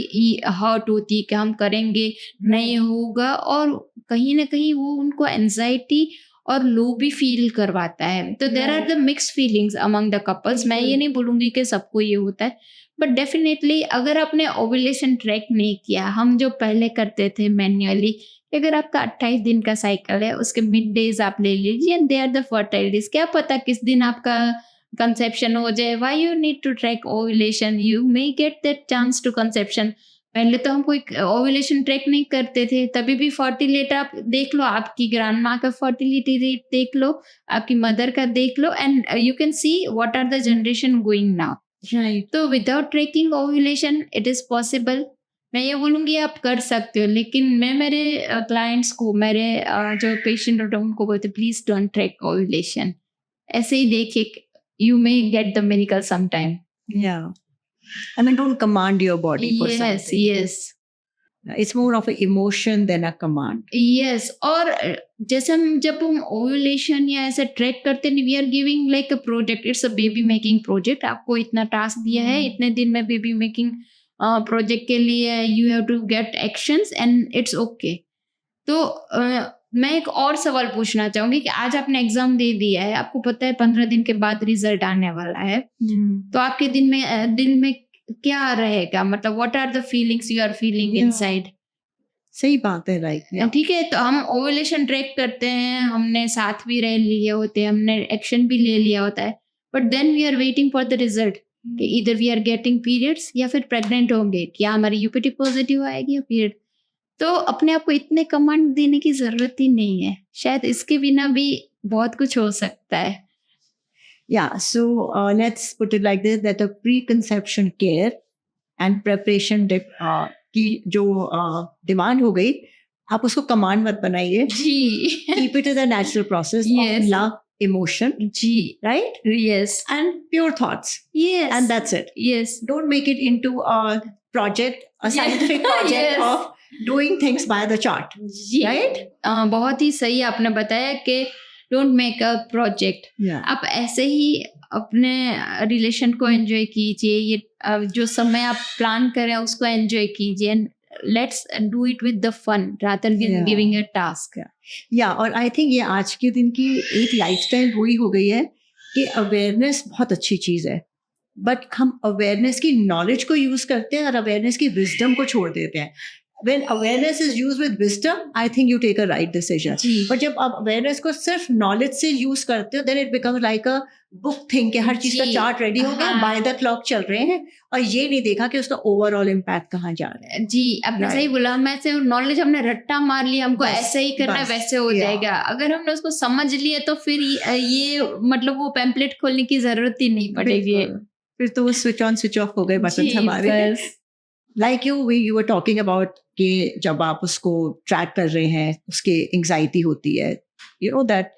हर्ट होती है कि हम करेंगे नहीं होगा, और कहीं ना कहीं वो उनको एंजाइटी और लो भी फील करवाता है। तो there are the mixed feelings among the couples. मैं ये नहीं बोलूंगी कि सबको ये होता है, बट डेफिनेटली अगर आपने ओव्यूलेशन ट्रैक नहीं किया, हम जो पहले करते थे मैन्युअली, अगर आपका 28 दिन का साइकिल है, उसके मिड डेज आप ले लीजिए, and they are the fertile days. क्या पता किस दिन आपका कंसेप्शन हो जाए। Why you need to track ovulation? You may get that chance to conception. पहले तो हम कोई ओव्यूलेशन ट्रैक नहीं करते थे, तभी भी फर्टिलिटी आप देख लो, आपकी ग्रैंड माँ का फर्टिलिटी रेट देख लो, आपकी मदर का देख लो, and you can see what are the generation going now. तो without tracking ovulation it is possible. मैं ये बोलूँगी आप कर सकते हो, लेकिन मैं मेरे क्लाइंट्स को, मेरे जो पेशेंट होते हैं उनको बोलते प्लीज डोंट ट्रैक ओव्यूलेशन। ऐसे ही देखिए, you may get the miracle some time. And then don't command your body for something. Yes. It's more of an emotion than a command. Yes. और जैसे जब हम ओव्यूलेशन या ऐसे ट्रैक करते हैं, we are giving like a project, it's a baby making project. आपको इतना टास्क दिया है, इतने दिन में बेबी मेकिंग प्रोजेक्ट के लिए you have to get actions and it's okay. तो मैं एक और सवाल पूछना चाहूंगी कि आज आपने एग्जाम दे दिया है, आपको पता है 15 दिन के बाद रिजल्ट आने वाला है, तो आपके दिल में क्या रहेगा? मतलब what are the feelings you are feeling inside? सही बात है, राइट। ठीक है, तो हम ओव्यूलेशन ट्रैक करते हैं, हमने साथ भी रह लिए होते हैं, हमने एक्शन भी ले लिया होता है, but then we are waiting for the result कि इधर वी आर गेटिंग पीरियड्स या फिर प्रेग्नेंट होंगे, क्या हमारी यूपीटी पॉजिटिव आएगी या पीरियड। तो अपने आप को इतने कमांड देने की जरूरत ही नहीं है, शायद इसके बिना भी बहुत कुछ हो सकता है। Yeah, so let's put it like this, that a preconception care and preparation की जो डिमांड हो गई, आप उसको कमांड मत बनाइए. जी. Keep it as a natural process Yes. of love, emotion, ji. right? Yes. And pure thoughts. Yes. And that's it. Yes. Don't make it into a project, a Yeah. scientific project Yes. of doing things by the chart. Ji. Right? बहुत ही सही आपने बताया कि don't make a project. Yeah. आप ऐसे ही अपने relation को enjoy कीजिए. ये जो समय आप प्लान करें उसको एंजॉय कीजिए. Let's do it with the fun rather than Yeah. Giving a task. या और आई थिंक ये आज के दिन की एक लाइफस्टाइल वही हो गई है कि अवेयरनेस बहुत अच्छी चीज़ है, बट हम अवेयरनेस की नॉलेज को यूज़ करते हैं और अवेयरनेस की विजडम को छोड़ देते हैं. When awareness is used with wisdom, I think you take a right decision. जी. पर जब आप अवेयरनेस को सिर्फ नॉलेज से यूज करते हो, then it becomes like a book thing कि हर चीज का जी. चार्ट रेडी हो गया, हाँ. बाय द क्लॉक चल रहे हैं और ये नहीं देखा कि उसका ओवरऑल इम्पैक्ट कहाँ जा रहा है. जी. आपने Right. सही बोला. हम ऐसे नॉलेज हमने रट्टा मार लिया, हमको बस, ऐसे ही करना है, बस. वैसे हो Yeah. जाएगा. अगर हमने उसको समझ लिया तो फिर ये मतलब वो पैम्पलेट खोलने की जरूरत ही नहीं पड़ेगी. बिल्कुल. फिर तो वो स्विच ऑन स्विच ऑफ हो गए बटन जी, हमारे. बस. Like you were talking about कि जब आप उसको ट्रैक कर रहे हैं उसकी एंग्जाइटी होती है, यू नो दैट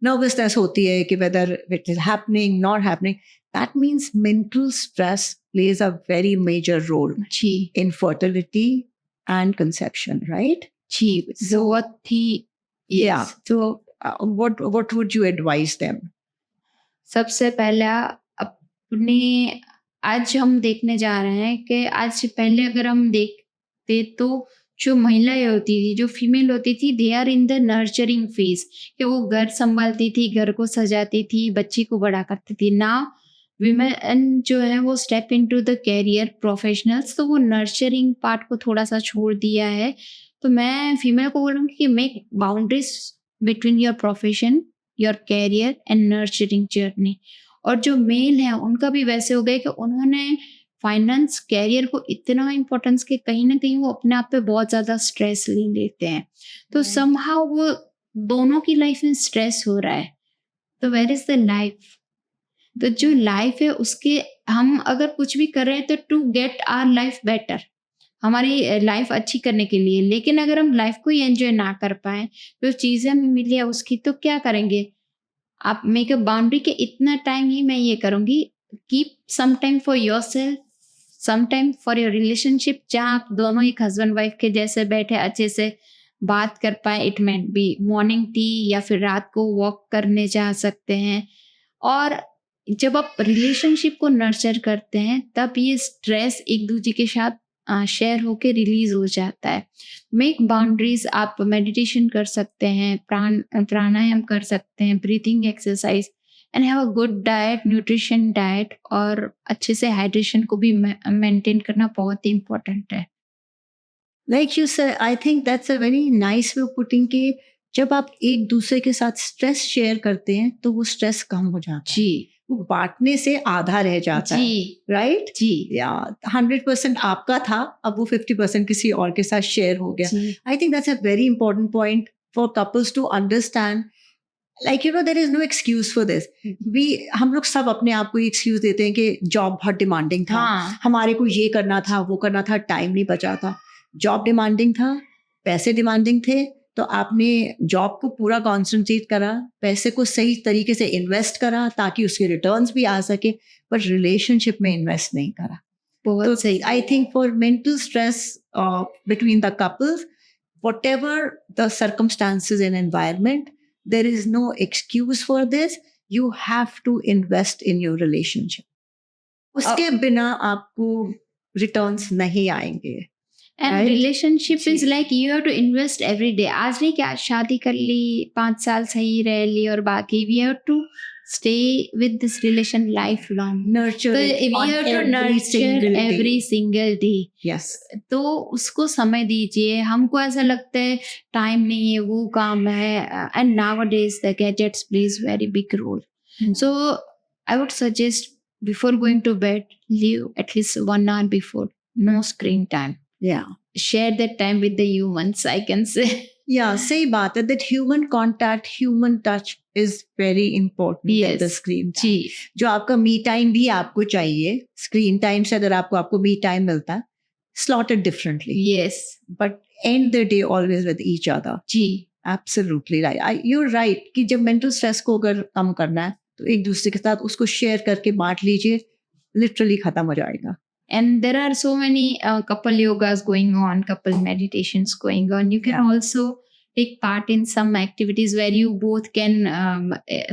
नर्वसनेस होती है कि whether it is happening not happening. That means mental stress plays a very major role जी. In fertility and conception, right? जी. बहुत ही. Yeah. So what would you advise them? सबसे पहला अपने आज हम देखने जा रहे हैं कि आज से पहले अगर हम देखते तो जो महिलाएं होती थी, जो फीमेल होती थी, they are in the nurturing phase कि वो घर संभालती थी, घर को सजाती थी, बच्ची को बड़ा करती थी. नाउ विमेन जो है वो step into the career professionals, तो वो नर्चरिंग पार्ट को थोड़ा सा छोड़ दिया है. तो मैं फीमेल को बोलूँगी कि make boundaries between your profession, your career and nurturing journey. और जो मेल है उनका भी वैसे हो गए कि उन्होंने फाइनेंस कैरियर को इतना इम्पोर्टेंस कि कहीं ना कहीं वो अपने आप पे बहुत ज़्यादा स्ट्रेस ले लेते हैं. तो समहाउ वो दोनों की लाइफ में स्ट्रेस हो रहा है. तो वेयर इज़ द लाइफ? तो जो लाइफ है उसके हम अगर कुछ भी कर रहे हैं तो to get our life better, हमारी लाइफ अच्छी करने के लिए. लेकिन अगर हम लाइफ को ही एंजॉय ना कर पाए, जो चीज़ें हमें मिली है उसकी, तो क्या करेंगे? आप मेक अ बाउंड्री कि इतना टाइम ही मैं ये करूँगी. Keep some time for yourself, some time for your relationship, जहाँ आप दोनों एक हस्बैंड वाइफ के जैसे बैठे अच्छे से बात कर पाए. It man B morning tea या फिर रात को वॉक करने जा सकते हैं. और जब आप रिलेशनशिप को नर्चर करते हैं तब ये स्ट्रेस एक दूसरे के साथ शेयर होके रिलीज हो जाता है. Make boundaries. आप मेडिटेशन कर सकते हैं, प्राणायाम कर सकते हैं, breathing exercise, and have a good diet, nutrition diet, और अच्छे से हाइड्रेशन को भी मेंटेन करना बहुत ही इम्पोर्टेंट है. Like you said, I think that's a very nice way of putting कि जब आप एक दूसरे के साथ स्ट्रेस शेयर करते हैं तो वो स्ट्रेस कम हो जाता है. जी. वो बांटने से आधा रह जाता है, जी. राइट? जी. या 100% आपका था, अब वो 50% किसी और के साथ शेयर हो गया. जी. I think that's a very important point for couples to understand. Like, you know, there is no excuse for this. हम लोग सब अपने आप को एक्सक्यूज देते हैं कि जॉब बहुत डिमांडिंग था, हाँ. हमारे को ये करना था, वो करना था, टाइम नहीं बचा था. जॉब डिमांडिंग था, पैसे डिमांडिंग थे, तो आपने जॉब को पूरा कॉन्सेंट्रेट करा, पैसे को सही तरीके से इन्वेस्ट करा ताकि उसके रिटर्न्स भी आ सके, पर रिलेशनशिप में इन्वेस्ट नहीं करा. बहुत सही. I think for mental stress between the couples, whatever the circumstances and environment, there is no excuse for this. You have to invest in your relationship. उसके बिना आपको रिटर्न्स नहीं आएंगे. And Right? रिलेशनशिप इज जी. Like you have to invest every day. आज नहीं कि आज शादी कर ली, 5 साल सही रह ली और बाकी we have to stay with this relation life long. Nurture तो it we on have to every nurture single day. Every single day. Yes. तो उसको समय दीजिए. हमको ऐसा लगता है टाइम नहीं है, वो काम है, and nowadays the gadgets plays very big role. So I would suggest before going to bed, leave at least 1 hour before. No screen time. Yeah. Share that time with the humans, I can say. Yeah, सही बात है that human contact, human touch is very important Yes. in the screen time. जी. जो आपका me time भी आपको चाहिए. Screen time से अगर आपको मी टाइम मिलता है slotted differently, yes, but end the day always with each other. Ji, Absolutely right. You're right कि जब mental stress को अगर कम करना है तो एक दूसरे के साथ उसको शेयर करके बांट लीजिए, लिटरली खत्म हो जाएगा. and there are so many couple yogas going on, couple meditations going on. You can also take part in some activities where you both can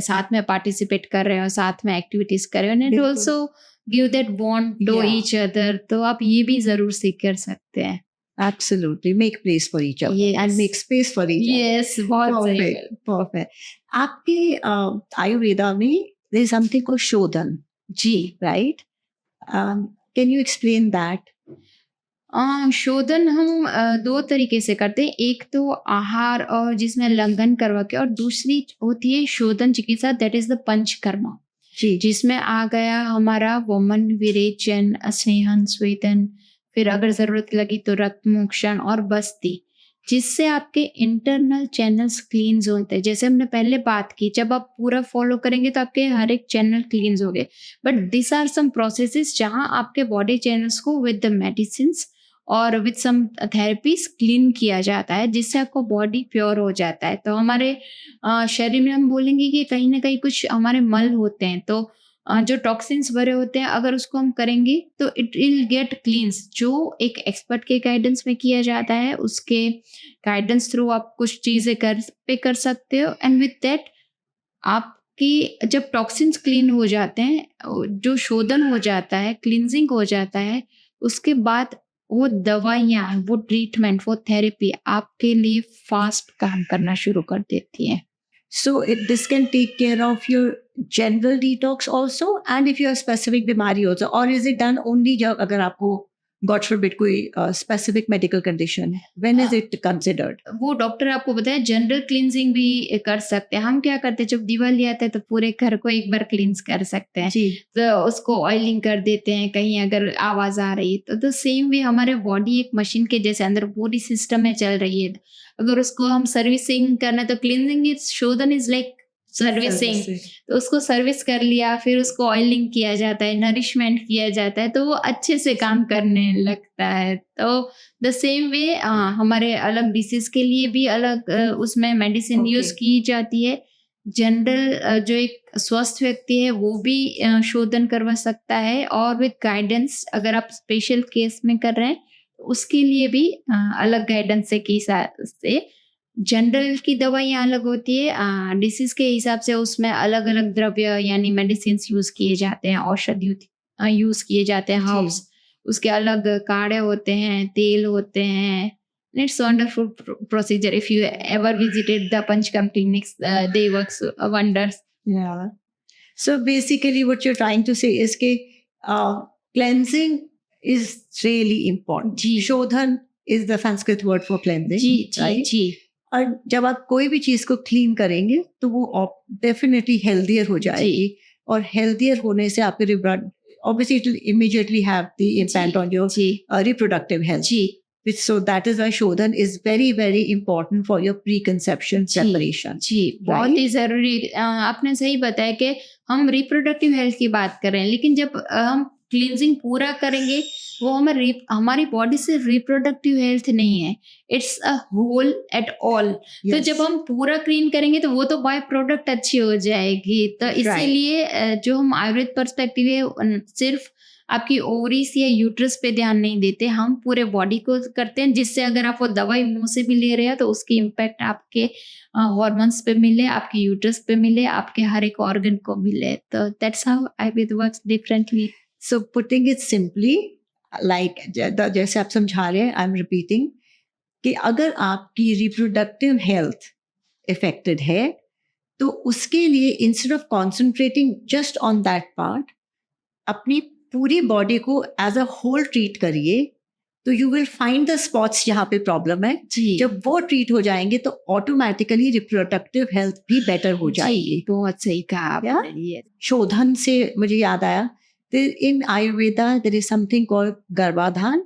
साथ में participate कर रहे हो, साथ में activities कर रहे हो, and it बिल्कुल. also give that bond to Yeah. each other. तो आप ये भी जरूर सीख कर सकते हैं. Absolutely. Make place for each other Yes. and make space for each other. Yes, बहुत सही. Perfect. Perfect. आपके Ayurveda में there is something called Shodhan, ji. right? Can you explain that? शोधन हम दो तरीके से करते हैं. एक तो आहार और जिसमें लंघन करवा के, और दूसरी होती है शोधन चिकित्सा, दैट इज द पंचकर्मा, जी. जिसमें आ गया हमारा वमन, विरेचन, स्नेहन, स्वेदन, फिर अगर जरूरत लगी तो रक्त मोक्षण और बस्ती, जिससे आपके इंटरनल चैनल्स क्लींस होते हैं. जैसे हमने पहले बात की, जब आप पूरा फॉलो करेंगे तो आपके हर एक चैनल क्लींस हो गए. But this are some processes जहां आपके बॉडी चैनल्स को विद द मेडिसिन और विद सम थेरेपीज क्लीन किया जाता है, जिससे आपको बॉडी प्योर हो जाता है. तो हमारे शरीर में हम बोलेंगे कि कहीं ना कहीं कुछ हमारे मल होते हैं, तो जो टॉक्सिन्स भरे होते हैं, अगर उसको हम करेंगे तो इट विल गेट क्लींस, जो एक एक्सपर्ट के गाइडेंस में किया जाता है. उसके गाइडेंस थ्रू आप कुछ चीज़ें कर सकते हो, एंड विद दैट आपकी जब टॉक्सिन्स क्लीन हो जाते हैं, जो शोधन हो जाता है, क्लींजिंग हो जाता है, उसके बाद वो दवाइयाँ, वो ट्रीटमेंट, वो थेरेपी आपके लिए फास्ट काम करना शुरू कर देती है. So this can take care of your general detox also, and if you have specific बीमारी also, or is it done only जब अगर आपको God forbid कोई specific medical condition है, when is it considered? वो डॉक्टर आपको बताया general cleansing भी कर सकते हैं. हम क्या करते हैं, जब दिवाली आता है तो पूरे घर को एक बार क्लींस कर सकते हैं. जी. तो उसको ऑयलिंग कर देते हैं, कहीं अगर आवाज आ रही है तो द सेम वे हमारे बॉडी एक मशीन के जैसे अंदर पूरी सिस्टम में चल रही है. अगर उसको हम सर्विसिंग करना है तो क्लींजिंग इज शोधन इज लाइक सर्विसिंग. तो उसको सर्विस कर लिया, फिर उसको ऑयलिंग किया जाता है, नरिशमेंट किया जाता है, तो वो अच्छे से काम करने लगता है. तो द सेम वे हमारे अलग डिसीज के लिए भी अलग उसमें मेडिसिन Okay. यूज की जाती है. जनरल जो एक स्वस्थ व्यक्ति है वो भी शोधन करवा सकता है, और विद गाइडेंस अगर आप स्पेशल केस में कर रहे हैं तो उसके लिए भी अलग गाइडेंस से जनरल की दवाइयाँ अलग होती है, डिसीज के हिसाब से उसमें अलग अलग द्रव्य यानी मेडिसिन यूज किए जाते हैं, औषधि यूज किए जाते हैं, हर्ब्स, उसके अलग काढ़े होते हैं, तेल होते हैं. It's wonderful procedure. If you ever visited the panchakarma clinics, they works wonders. Yeah. So basically what you're trying to say is कि cleansing is really important. जी. Shodhan is the Sanskrit word for cleansing. जी जी right? जी और जब आप कोई भी चीज को क्लीन करेंगे तो वो डेफिनेटली हेल्दियर हो जाएगी, और हेल्दियर होने से आपके obviously it will immediately have the impact on your ji reproductive health. Ji So that is why Shodhan is very very important for your preconception preparation. जी बहुत ही जरूरी. आपने सही बताया कि हम रिप्रोडक्टिव हेल्थ की बात कर रहे हैं, लेकिन जब हम क्लींजिंग पूरा करेंगे वो हमारी बॉडी से रिप्रोडक्टिव हेल्थ नहीं है, it's a whole at all. तो Yes. जब हम पूरा क्लीन करेंगे तो वो तो बाय प्रोडक्ट अच्छी हो जाएगी. तो इसीलिए जो हम आयुर्वेद पर्सपेक्टिव है, सिर्फ आपकी ओवरीज या यूट्रस पे ध्यान नहीं देते, हम पूरे बॉडी को करते हैं, जिससे अगर आप वो दवाई मुंह से भी ले रहे हो तो उसकी इम्पैक्ट आपके हॉर्मोन्स पे मिले, आपके यूट्रस पे मिले, आपके हर एक ऑर्गन को मिले. तो that's how Ayurveda works differently. So putting it simply, like जैसे आप समझा रहे हैं, I'm repeating कि अगर आपकी reproductive health affected है तो उसके लिए instead of concentrating just on that part, अपनी पूरी बॉडी को as a whole treat करिए, तो you will find the spots जहाँ पे प्रॉब्लम है. जी जब वो ट्रीट हो जाएंगे तो ऑटोमेटिकली रिप्रोडक्टिव हेल्थ भी बेटर हो जाएगी. बहुत सही कहा आपने. शोधन से मुझे याद आया, in Ayurveda there is something called garbhadhan.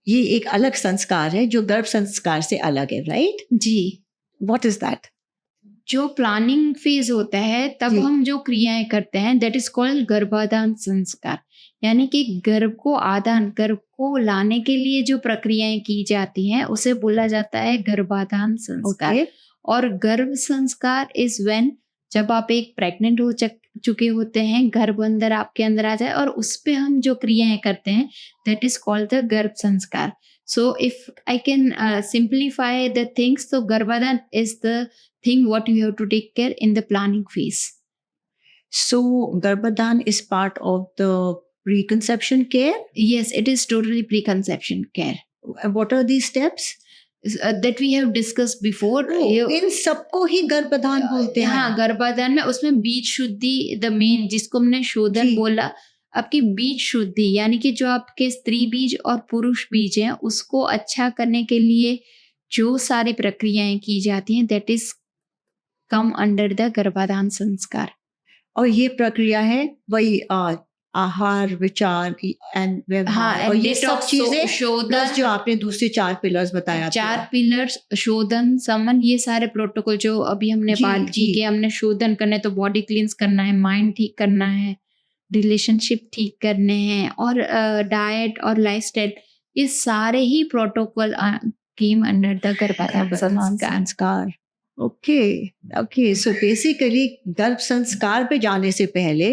ये एक अलग संस्कार है जो गर्भ संस्कार से अलग है, राइट? जी व्हाट इज दैट? जो प्लानिंग फेज होता है तब जी। हम जो क्रियाएं करते हैं दैट इज कॉल्ड गर्भाधान संस्कार, यानी कि गर्भ को लाने के लिए जो प्रक्रियाएं की जाती हैं उसे बोला जाता है गर्भाधान संस्कार। ओके। और गर्भ संस्कार इज व्हेन जब आप एक प्रेग्नेंट हो चुके होते हैं, गर्भ अंदर आपके अंदर आ जाए और उस पे हम जो क्रियाएं करते हैं दैट इज कॉल्ड द गर्भ संस्कार। So if I can simplify the things, तो गर्भाधान is the thing what you have to take care in the planning phase. So Garbhadan is part of the preconception care. Yes, it is totally preconception care What are these steps? that we have discussed before. इन सबको ही गर्भधान बोलते हैं। हाँ, गर्भाधान में उसमें बीज शुद्धि the main, जिसको हमने शोधन जी। बोला, आपकी बीज शुद्धि यानी कि जो आपके स्त्री बीज और पुरुष बीज हैं उसको अच्छा करने के लिए जो सारी प्रक्रियाएं की जाती हैं that is come under the गर्भाधान संस्कार। और ये प्रक्रिया है वही आहार, विचार एंड व्यवहार, और ये सब चीजें शोधन, प्लस जो आपने दूसरे 4 पिलर्स बताया, 4 पिलर्स, शोधन, समन, ये सारे प्रोटोकॉल जो अभी हमने जी, बात की जी। कि हमने शोधन करना है तो बॉडी क्लींस करना है, माइंड ठीक करना है, रिलेशनशिप ठीक करने हैं और डाइट और लाइफस्टाइल, ये सारे ही प्रोटोकॉल केम अंडर द गर्भाधान संस्कार। ओके, सो बेसिकली गर्भ संस्कार पे जाने से पहले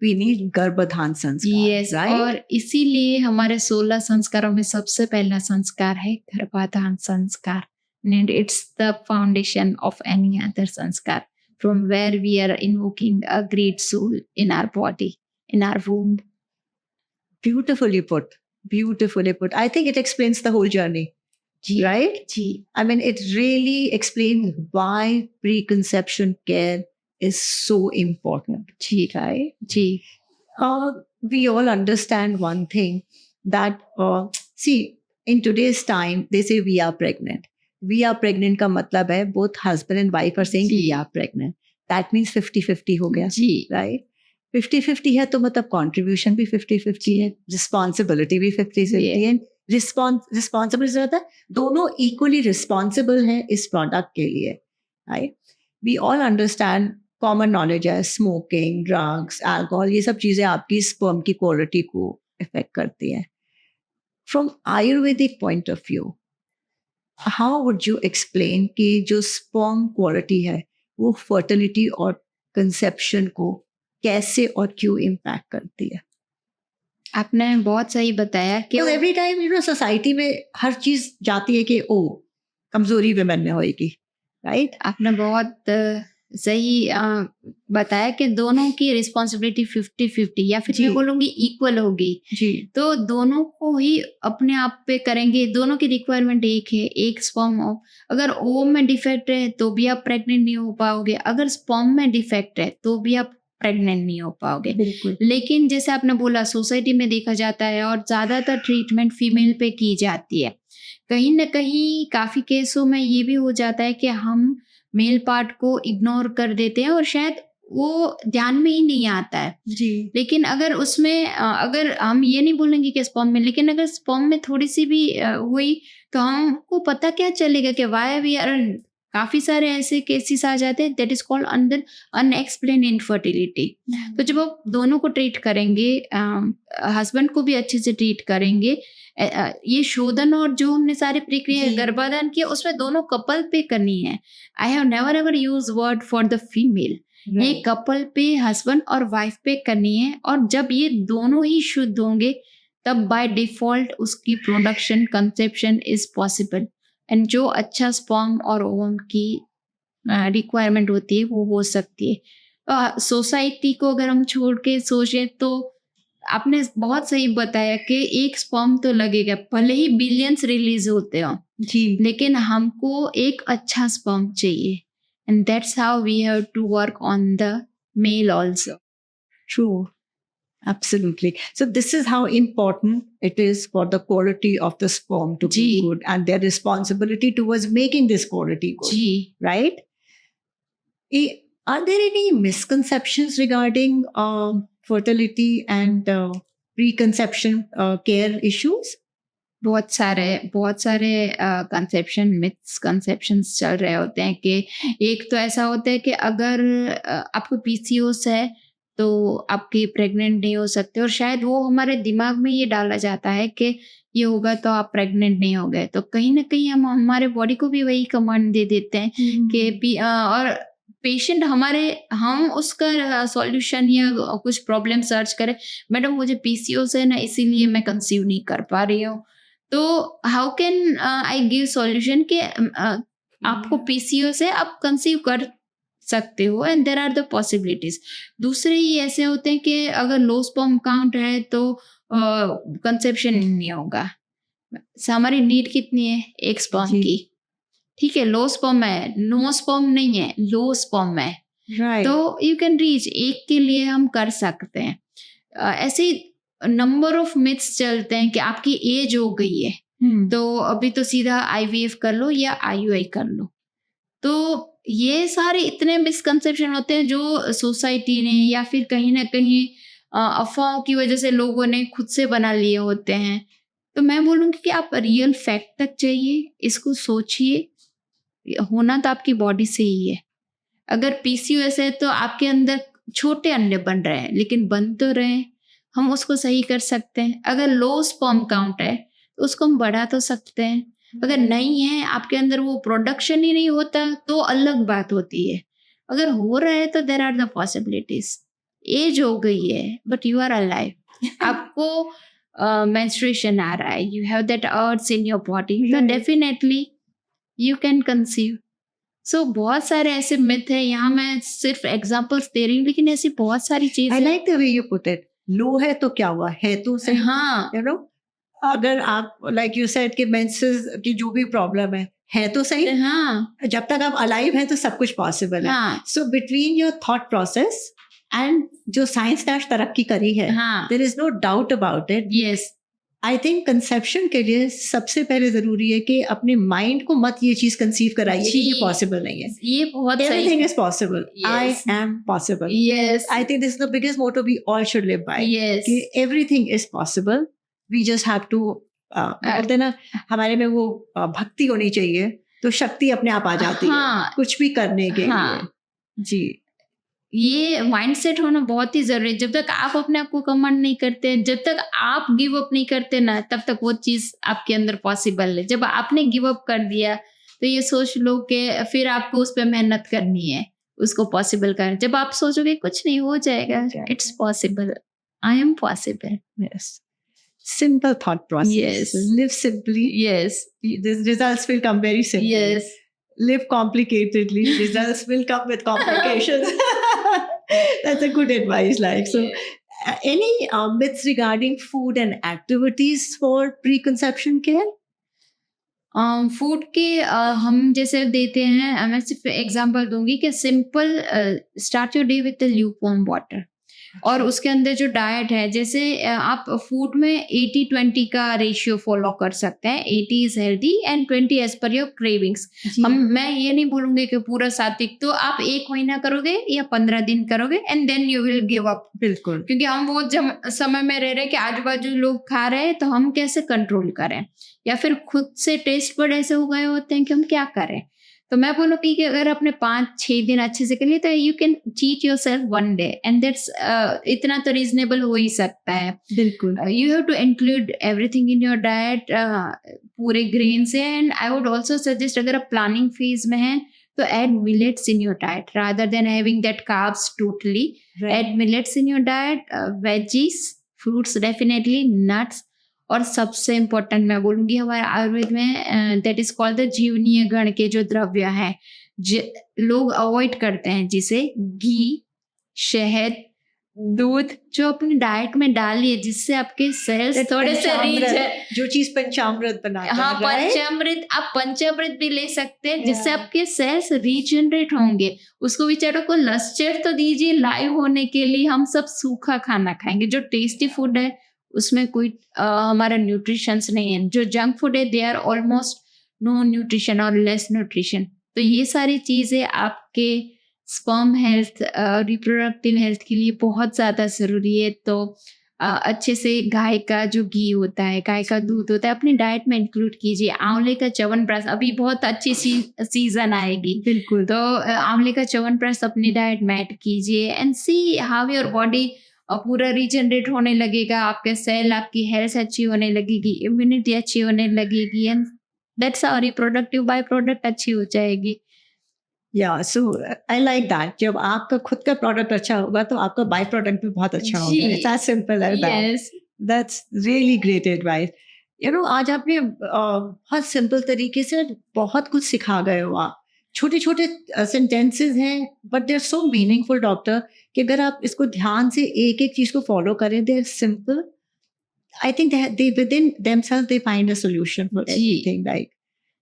वी नीड गर्भधान संस्कार। यस, और इसीलिए हमारे 16 संस्कारों में सबसे पहला संस्कार है गर्भाधान संस्कार, and it's the foundation of any other sanskar from where we are invoking a great soul in our body, in our womb. Beautifully put. I think it explains the whole journey, right? Ji, I mean, it really explains why preconception care is so important, ji, right? Ji, We all understand one thing that, see, in today's time, they say we are pregnant. We are pregnant का मतलब है both husband and wife are saying ji. we are pregnant. That means 50-50 हो गया, जी, right? 50-50 है तो मतलब contribution भी 50-50 है, responsibility भी 50-50 है, responsibility होता है दोनों equally responsible हैं इस product के लिए, right? We all understand, common knowledge है, smoking, drugs, alcohol, ये सब चीजें आपकी sperm की quality को affect करती हैं. From Ayurvedic point of view, how would you explain कि जो sperm quality है वो fertility और conception को कैसे और क्यों impact करती है? आपने बहुत सही बताया कि Because every time, you know, society में हर चीज जाती है कि ओ कमजोरी women में होएगी, right? आपने बहुत सही बताया कि दोनों की रिस्पॉन्सिबिलिटी 50-50 या फिर जी। मैं बोलूँगी इक्वल होगी, जी, तो दोनों को ही अपने आप पे करेंगे, दोनों की रिक्वायरमेंट एक है, एक स्पर्म हो, अगर ओवम में डिफेक्ट है तो भी आप प्रेग्नेंट नहीं हो पाओगे, अगर स्पर्म में डिफेक्ट है तो भी आप प्रेग्नेंट नहीं हो पाओगे। बिल्कुल। लेकिन जैसे आपने बोला सोसाइटी में देखा जाता है और ज़्यादातर ट्रीटमेंट फीमेल पे की जाती है, कहीं ना कहीं काफ़ी केसों में ये भी हो जाता है कि हम मेल पार्ट को इग्नोर कर देते हैं और शायद वो ध्यान में ही नहीं आता है। जी, लेकिन अगर उसमें अगर हम ये नहीं बोलेंगे कि स्पर्म में, लेकिन अगर स्पर्म में थोड़ी सी भी हुई तो हमको पता क्या चलेगा कि वाई वी आर, काफ़ी सारे ऐसे केसेस आ जाते हैं that is called under unexplained infertility. तो जब आप दोनों को ट्रीट करेंगे, हस्बैंड को भी अच्छे से ट्रीट करेंगे, ये शोधन और जो हमने सारी प्रक्रिया जी। गर्भाधान की उसमें दोनों कपल पे करनी है। I have never ever use word for the female, ये कपल पे, हस्बैंड और वाइफ पे करनी है। और जब ये दोनों ही शुद्ध होंगे तब बाय डिफॉल्ट उसकी production, conception is possible, and जो अच्छा स्पर्म और ओवम की रिक्वायरमेंट होती है वो हो सकती है। सोसाइटी को अगर हम छोड़ के सोचें तो आपने बहुत सही बताया कि एक स्पर्म तो लगेगा, भले ही बिलियंस रिलीज होते हो, जी, लेकिन हमको एक अच्छा स्पर्म चाहिए, and that's how we have to work on the male also. true. Absolutely. So this is how important it is for the quality of the sperm to be जी। good and their responsibility towards making this quality good, जी, right? Are there any misconceptions regarding fertility and preconception care issues? बहुत सारे conception misconceptions चल रहे होते हैं कि एक तो ऐसा होता है कि अगर आपको पीसीओएस है तो आपकी प्रेग्नेंट नहीं हो सकते, और शायद वो हमारे दिमाग में ये डाला जाता है कि ये होगा तो आप प्रेग्नेंट नहीं हो गए, तो कहीं ना कहीं हम हमारे बॉडी को भी वही कमांड दे देते हैं कि और पेशेंट हम उसका सॉल्यूशन या कुछ प्रॉब्लम सर्च करें, मैडम मुझे पीसीओएस है ना इसीलिए मैं कंसीव नहीं कर पा रही हूँ, तो how can I give solution कि आपको पीसीओएस है, आप कंसीव कर सकते हो and there are the possibilities. दूसरे ही ऐसे होते हैं कि अगर लो स्पर्म काउंट है तो कंसेप्शन नहीं होगा। हमारी नीड कितनी है? एक स्पर्म जी। की, ठीक है, लो स्पर्म है, नो स्पर्म नहीं है, लो स्पर्म है, राइट। तो यू कैन रीच, एक के लिए हम कर सकते हैं। ऐसे नंबर ऑफ मिथ्स चलते हैं कि आपकी एज हो गई है तो अभी तो सीधा आईवीएफ कर लो या आईयूआई कर लो, तो ये सारे इतने मिसकंसेप्शन होते हैं जो सोसाइटी ने या फिर कहीं ना कहीं अफवाहों की वजह से लोगों ने खुद से बना लिए होते हैं। तो मैं बोलूँगी कि आप रियल फैक्ट तक चाहिए, इसको सोचिए, होना तो आपकी बॉडी से ही है। अगर पीसीओएस है तो आपके अंदर छोटे अंडे बन रहे हैं, लेकिन बन तो रहे हैं, हम उसको सही कर सकते हैं। अगर लो स्पर्म काउंट है तो उसको हम बढ़ा तो सकते हैं। अगर नहीं है, आपके अंदर वो प्रोडक्शन ही नहीं होता, तो अलग बात होती है। अगर हो रहा है तो there are the possibilities. Age हो गई है बट यू आर अलाइव, आपको मेंस्ट्रुएशन आ रहा है, you have that urge in your body, तो Right. Definitely you can conceive. So बहुत सारे ऐसे मिथ है, यहाँ मैं सिर्फ एग्जांपल्स दे रही हूँ, लेकिन ऐसी बहुत सारी आई चीजें। Like the way you put it. Low है तो क्या हुआ, है तो सही। हाँ यू नो, अगर आप लाइक यू सेड कि मेंसेस की जो भी प्रॉब्लम है तो सही। हाँ जब तक आप अलाइव हैं तो सब कुछ पॉसिबल है। हाँ so between your thought process and जो साइंस ने आज तरक्की करी है, हाँ there is no doubt about it. Yes, I think conception के लिए सबसे पहले जरूरी है कि अपने माइंड को मत ये चीज कंसीव कराइए कि ये जी। पॉसिबल नहीं है। ये बहुत एवरीथिंग सही। Is possible, I Yes. M possible. Yes I think this is the biggest motto we all should live by. Yes कि everything is possible. We just have to बोलते हैं ना, हमारे में वो भक्ति होनी चाहिए, तो शक्ति अपने आप आ जाती हाँ। है कुछ भी करने के हाँ। लिए। जी। ये माइंडसेट होना बहुत ही जरूरी है। जब तक आप अपने आप को कमांड नहीं करते, जब तक आप गिव अप नहीं करते ना, तब तक वो चीज आपके अंदर पॉसिबल है। जब आपने गिव अप कर दिया तो ये सोच लो कि फिर आपको उस पर मेहनत करनी है, उसको पॉसिबल करना। जब आप सोचोगे कुछ नहीं हो जाएगा, it's possible, I am possible. Yes. Simple thought process. Yes. Live simply. Yes The results will come very simply. Yes Live complicatedly. Results will come with complications. That's a good advice. Like so, any myths regarding food and activities for preconception care? Food के हम जैसे देते हैं, मैं सिर्फ example दूंगी कि simple start your day with lukewarm water, और उसके अंदर जो डाइट है, जैसे आप फूड में 80-20 का रेशियो फॉलो कर सकते हैं। 80 is healthy and 20 as per your cravings. मैं ये नहीं बोलूंगी कि पूरा सात्विक तो आप 1 महीना करोगे या 15 दिन करोगे and then you will give up, बिल्कुल। क्योंकि हम वो समय में रह रहे हैं कि आजू बाजू लोग खा रहे हैं तो हम कैसे कंट्रोल करें, या फिर खुद से टेस्ट बड ऐसे हो गए होते हैं कि हम क्या करें। तो मैं बोलूँगी कि अगर आपने 5-6 दिन अच्छे से कर लिए तो you can cheat yourself 1 day and that's इतना तो रीजनेबल हो ही सकता है। बिल्कुल। You have to include everything in your diet, पूरे ग्रेन से। And I would also suggest, अगर आप प्लानिंग फेज में हैं तो add millets in your diet rather than having that carbs totally. Add millets in your diet, veggies, fruits definitely, nuts, और सबसे important मैं बोलूँगी हमारे आयुर्वेद में दैट इज कॉल्ड द जीवनीय गण के जो द्रव्य हैं लोग अवॉइड करते हैं, जिसे घी, शहद, दूध जो अपनी डाइट में डालिए, जिससे आपके सेल्स थोड़े से रीच है। जो चीज पंचामृत बनाता है, हाँ, right? पंचामृत, आप पंचामृत भी ले सकते हैं, जिससे Yeah. आपके सेल्स रीजनरेट होंगे। उसको बेचारों को लश्चर तो दीजिए लाइव होने के लिए, हम सब सूखा खाना खाएंगे। जो टेस्टी फूड है उसमें कोई हमारा न्यूट्रिशंस नहीं है। जो जंक फूड है they are almost no nutrition और लेस न्यूट्रिशन। तो ये सारी चीज़ें आपके स्पर्म हेल्थ, रिप्रोडक्टिव हेल्थ के लिए बहुत ज़्यादा ज़रूरी है। तो अच्छे से गाय का जो घी होता है, गाय का दूध होता है, अपनी डाइट में इंक्लूड कीजिए। आंवले का च्यवनप्राश, अभी बहुत अच्छी सीजन आएगी, बिल्कुल। तो आंवले का च्यवनप्राश अपनी डाइट में ऐड कीजिए and see how your body पूरा रीजनरेट होने लगेगा, आपके सेल, आपकी हेल्थ अच्छी होने लगेगी, इम्यूनिटी अच्छी होने लगेगी and that's how reproductive by product अच्छी हो जाएगी। या सो आई लाइक दैट, जब आपका खुद का प्रोडक्ट अच्छा होगा तो आपका बाय प्रोडक्ट भी बहुत अच्छा होगा। जी। It's as simple as that. Yes. That's really great advice. आज आपने बहुत सिंपल तरीके से बहुत कुछ सिखा गए हो आप। छोटे छोटे सेंटेंसेस हैं but they are so meaningful doctor, कि अगर आप इसको ध्यान से एक एक चीज को फॉलो करें, they are simple. I think they within themselves they find a solution for जी। everything. Like,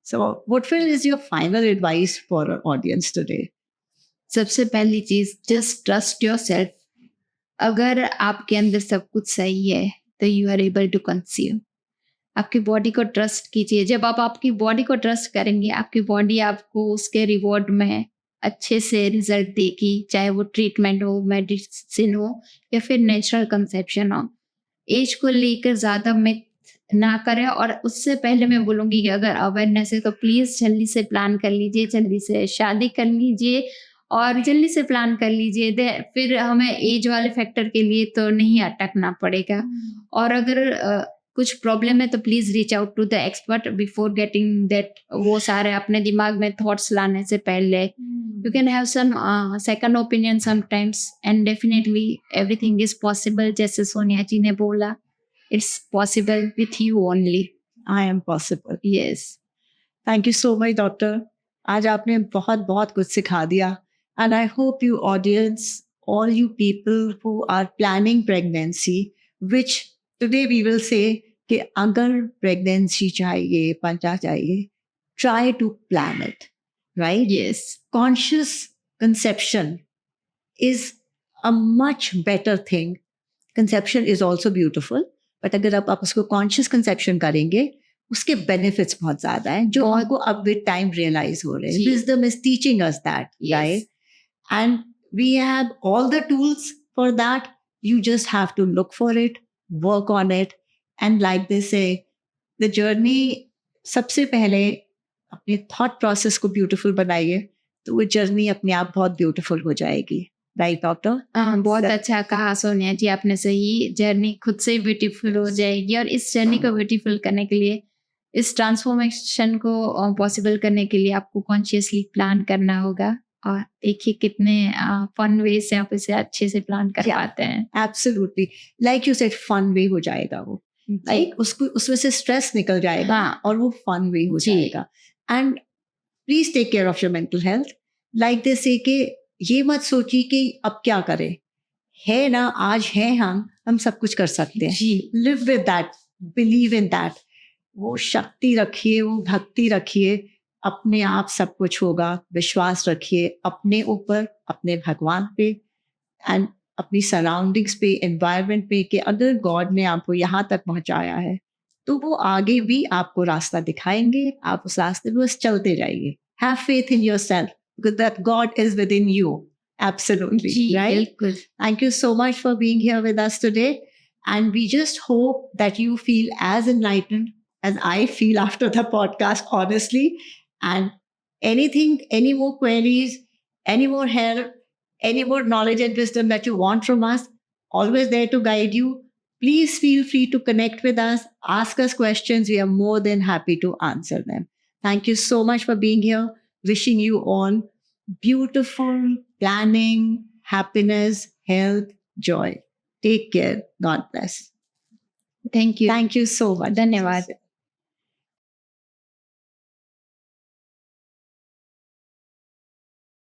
so what is your final advice for our audience today? सबसे पहली चीज, जस्ट ट्रस्ट योर सेल्फ। अगर आपके अंदर सब कुछ सही है तो you are able to conceive. आपकी बॉडी को ट्रस्ट कीजिए। जब आप आपकी बॉडी को ट्रस्ट करेंगे, आपकी बॉडी आपको उसके रिवॉर्ड में अच्छे से रिजल्ट देगी, चाहे वो ट्रीटमेंट हो, मेडिसिन हो या फिर नेचुरल कंसेप्शन हो। एज को लेकर ज़्यादा मिथ ना करें, और उससे पहले मैं बोलूँगी कि अगर अवेयरनेस है तो प्लीज़ जल्दी से प्लान कर लीजिए, जल्दी से शादी कर लीजिए और जल्दी से प्लान कर लीजिए। फिर हमें एज वाले फैक्टर के लिए तो नहीं अटकना पड़ेगा। और अगर कुछ प्रॉब्लम है तो please reach out to the expert before getting that, वो सारे अपने दिमाग में थॉट्स लाने से पहले। You can have some second opinion sometimes and definitely everything is possible. जैसे सोनिया जी ने बोला, it's possible with you only. I am possible. Yes. Thank you so much, doctor. आज आपने बहुत बहुत कुछ सिखा दिया, and I hope you audience, all you people who are planning pregnancy, which today we will say कि अगर pregnancy चाहिए, बच्चा चाहिए, try to plan it, right? Yes. Conscious conception is a much better thing. Conception is also beautiful, but अगर आप उसको conscious conception करेंगे, उसके benefits बहुत ज़्यादा हैं, जो बहुत। हमको अब with time realize हो रहे हैं. जी। Wisdom is teaching us that, Yes. right? And we have all the tools for that. You just have to look for it, work on it, and like they say, the journey, सबसे पहले अपने thought process को beautiful बनाइए, तो वो journey अपने आप बहुत beautiful हो जाएगी, right, doctor? बहुत अच्छा कहा सोनिया जी आपने। सही, जर्नी खुद से ब्यूटीफुल हो जाएगी। और इस जर्नी को ब्यूटीफुल करने के लिए, इस ट्रांसफॉर्मेशन को पॉसिबल करने के लिए आपको कॉन्शियसली प्लान करना होगा। और देखिए कितने फन वे से आप इसे अच्छे से प्लान कर Yeah. पाते हैं। Absolutely. Like you said, fun way हो जाएगा वो, like उसको उसमें से stress निकल जाएगा, हाँ। और वो fun way हो जी। जाएगा। And please take care of your mental health. Like they say कि ये मत सोचिए कि अब क्या करें, है ना, आज है हम सब कुछ कर सकते हैं। जी। Live with that, believe in that. वो शक्ति रखिए, वो भक्ति रखिए, अपने आप सब कुछ होगा। विश्वास रखिए अपने ऊपर, अपने भगवान पे, एंड अपनी सराउंडिंग्स पे, एनवायरनमेंट पे, कि अगर गॉड ने आपको यहाँ तक पहुँचाया है तो वो आगे भी आपको रास्ता दिखाएंगे। आप उस रास्ते पे बस चलते जाइए। Have faith in yourself, because that God is within you. Absolutely, जी, right? बिल्कुल। Thank you so much for being here with us today. And we just hope that you feel as enlightened as I feel after the podcast, honestly. And anything, any more queries, any more help, any more knowledge and wisdom that you want from us, always there to guide you. Please feel free to connect with us, ask us questions. We are more than happy to answer them. Thank you so much for being here. Wishing you all beautiful planning, happiness, health, joy. Take care. God bless. Thank you. Thank you so much. धन्यवाद।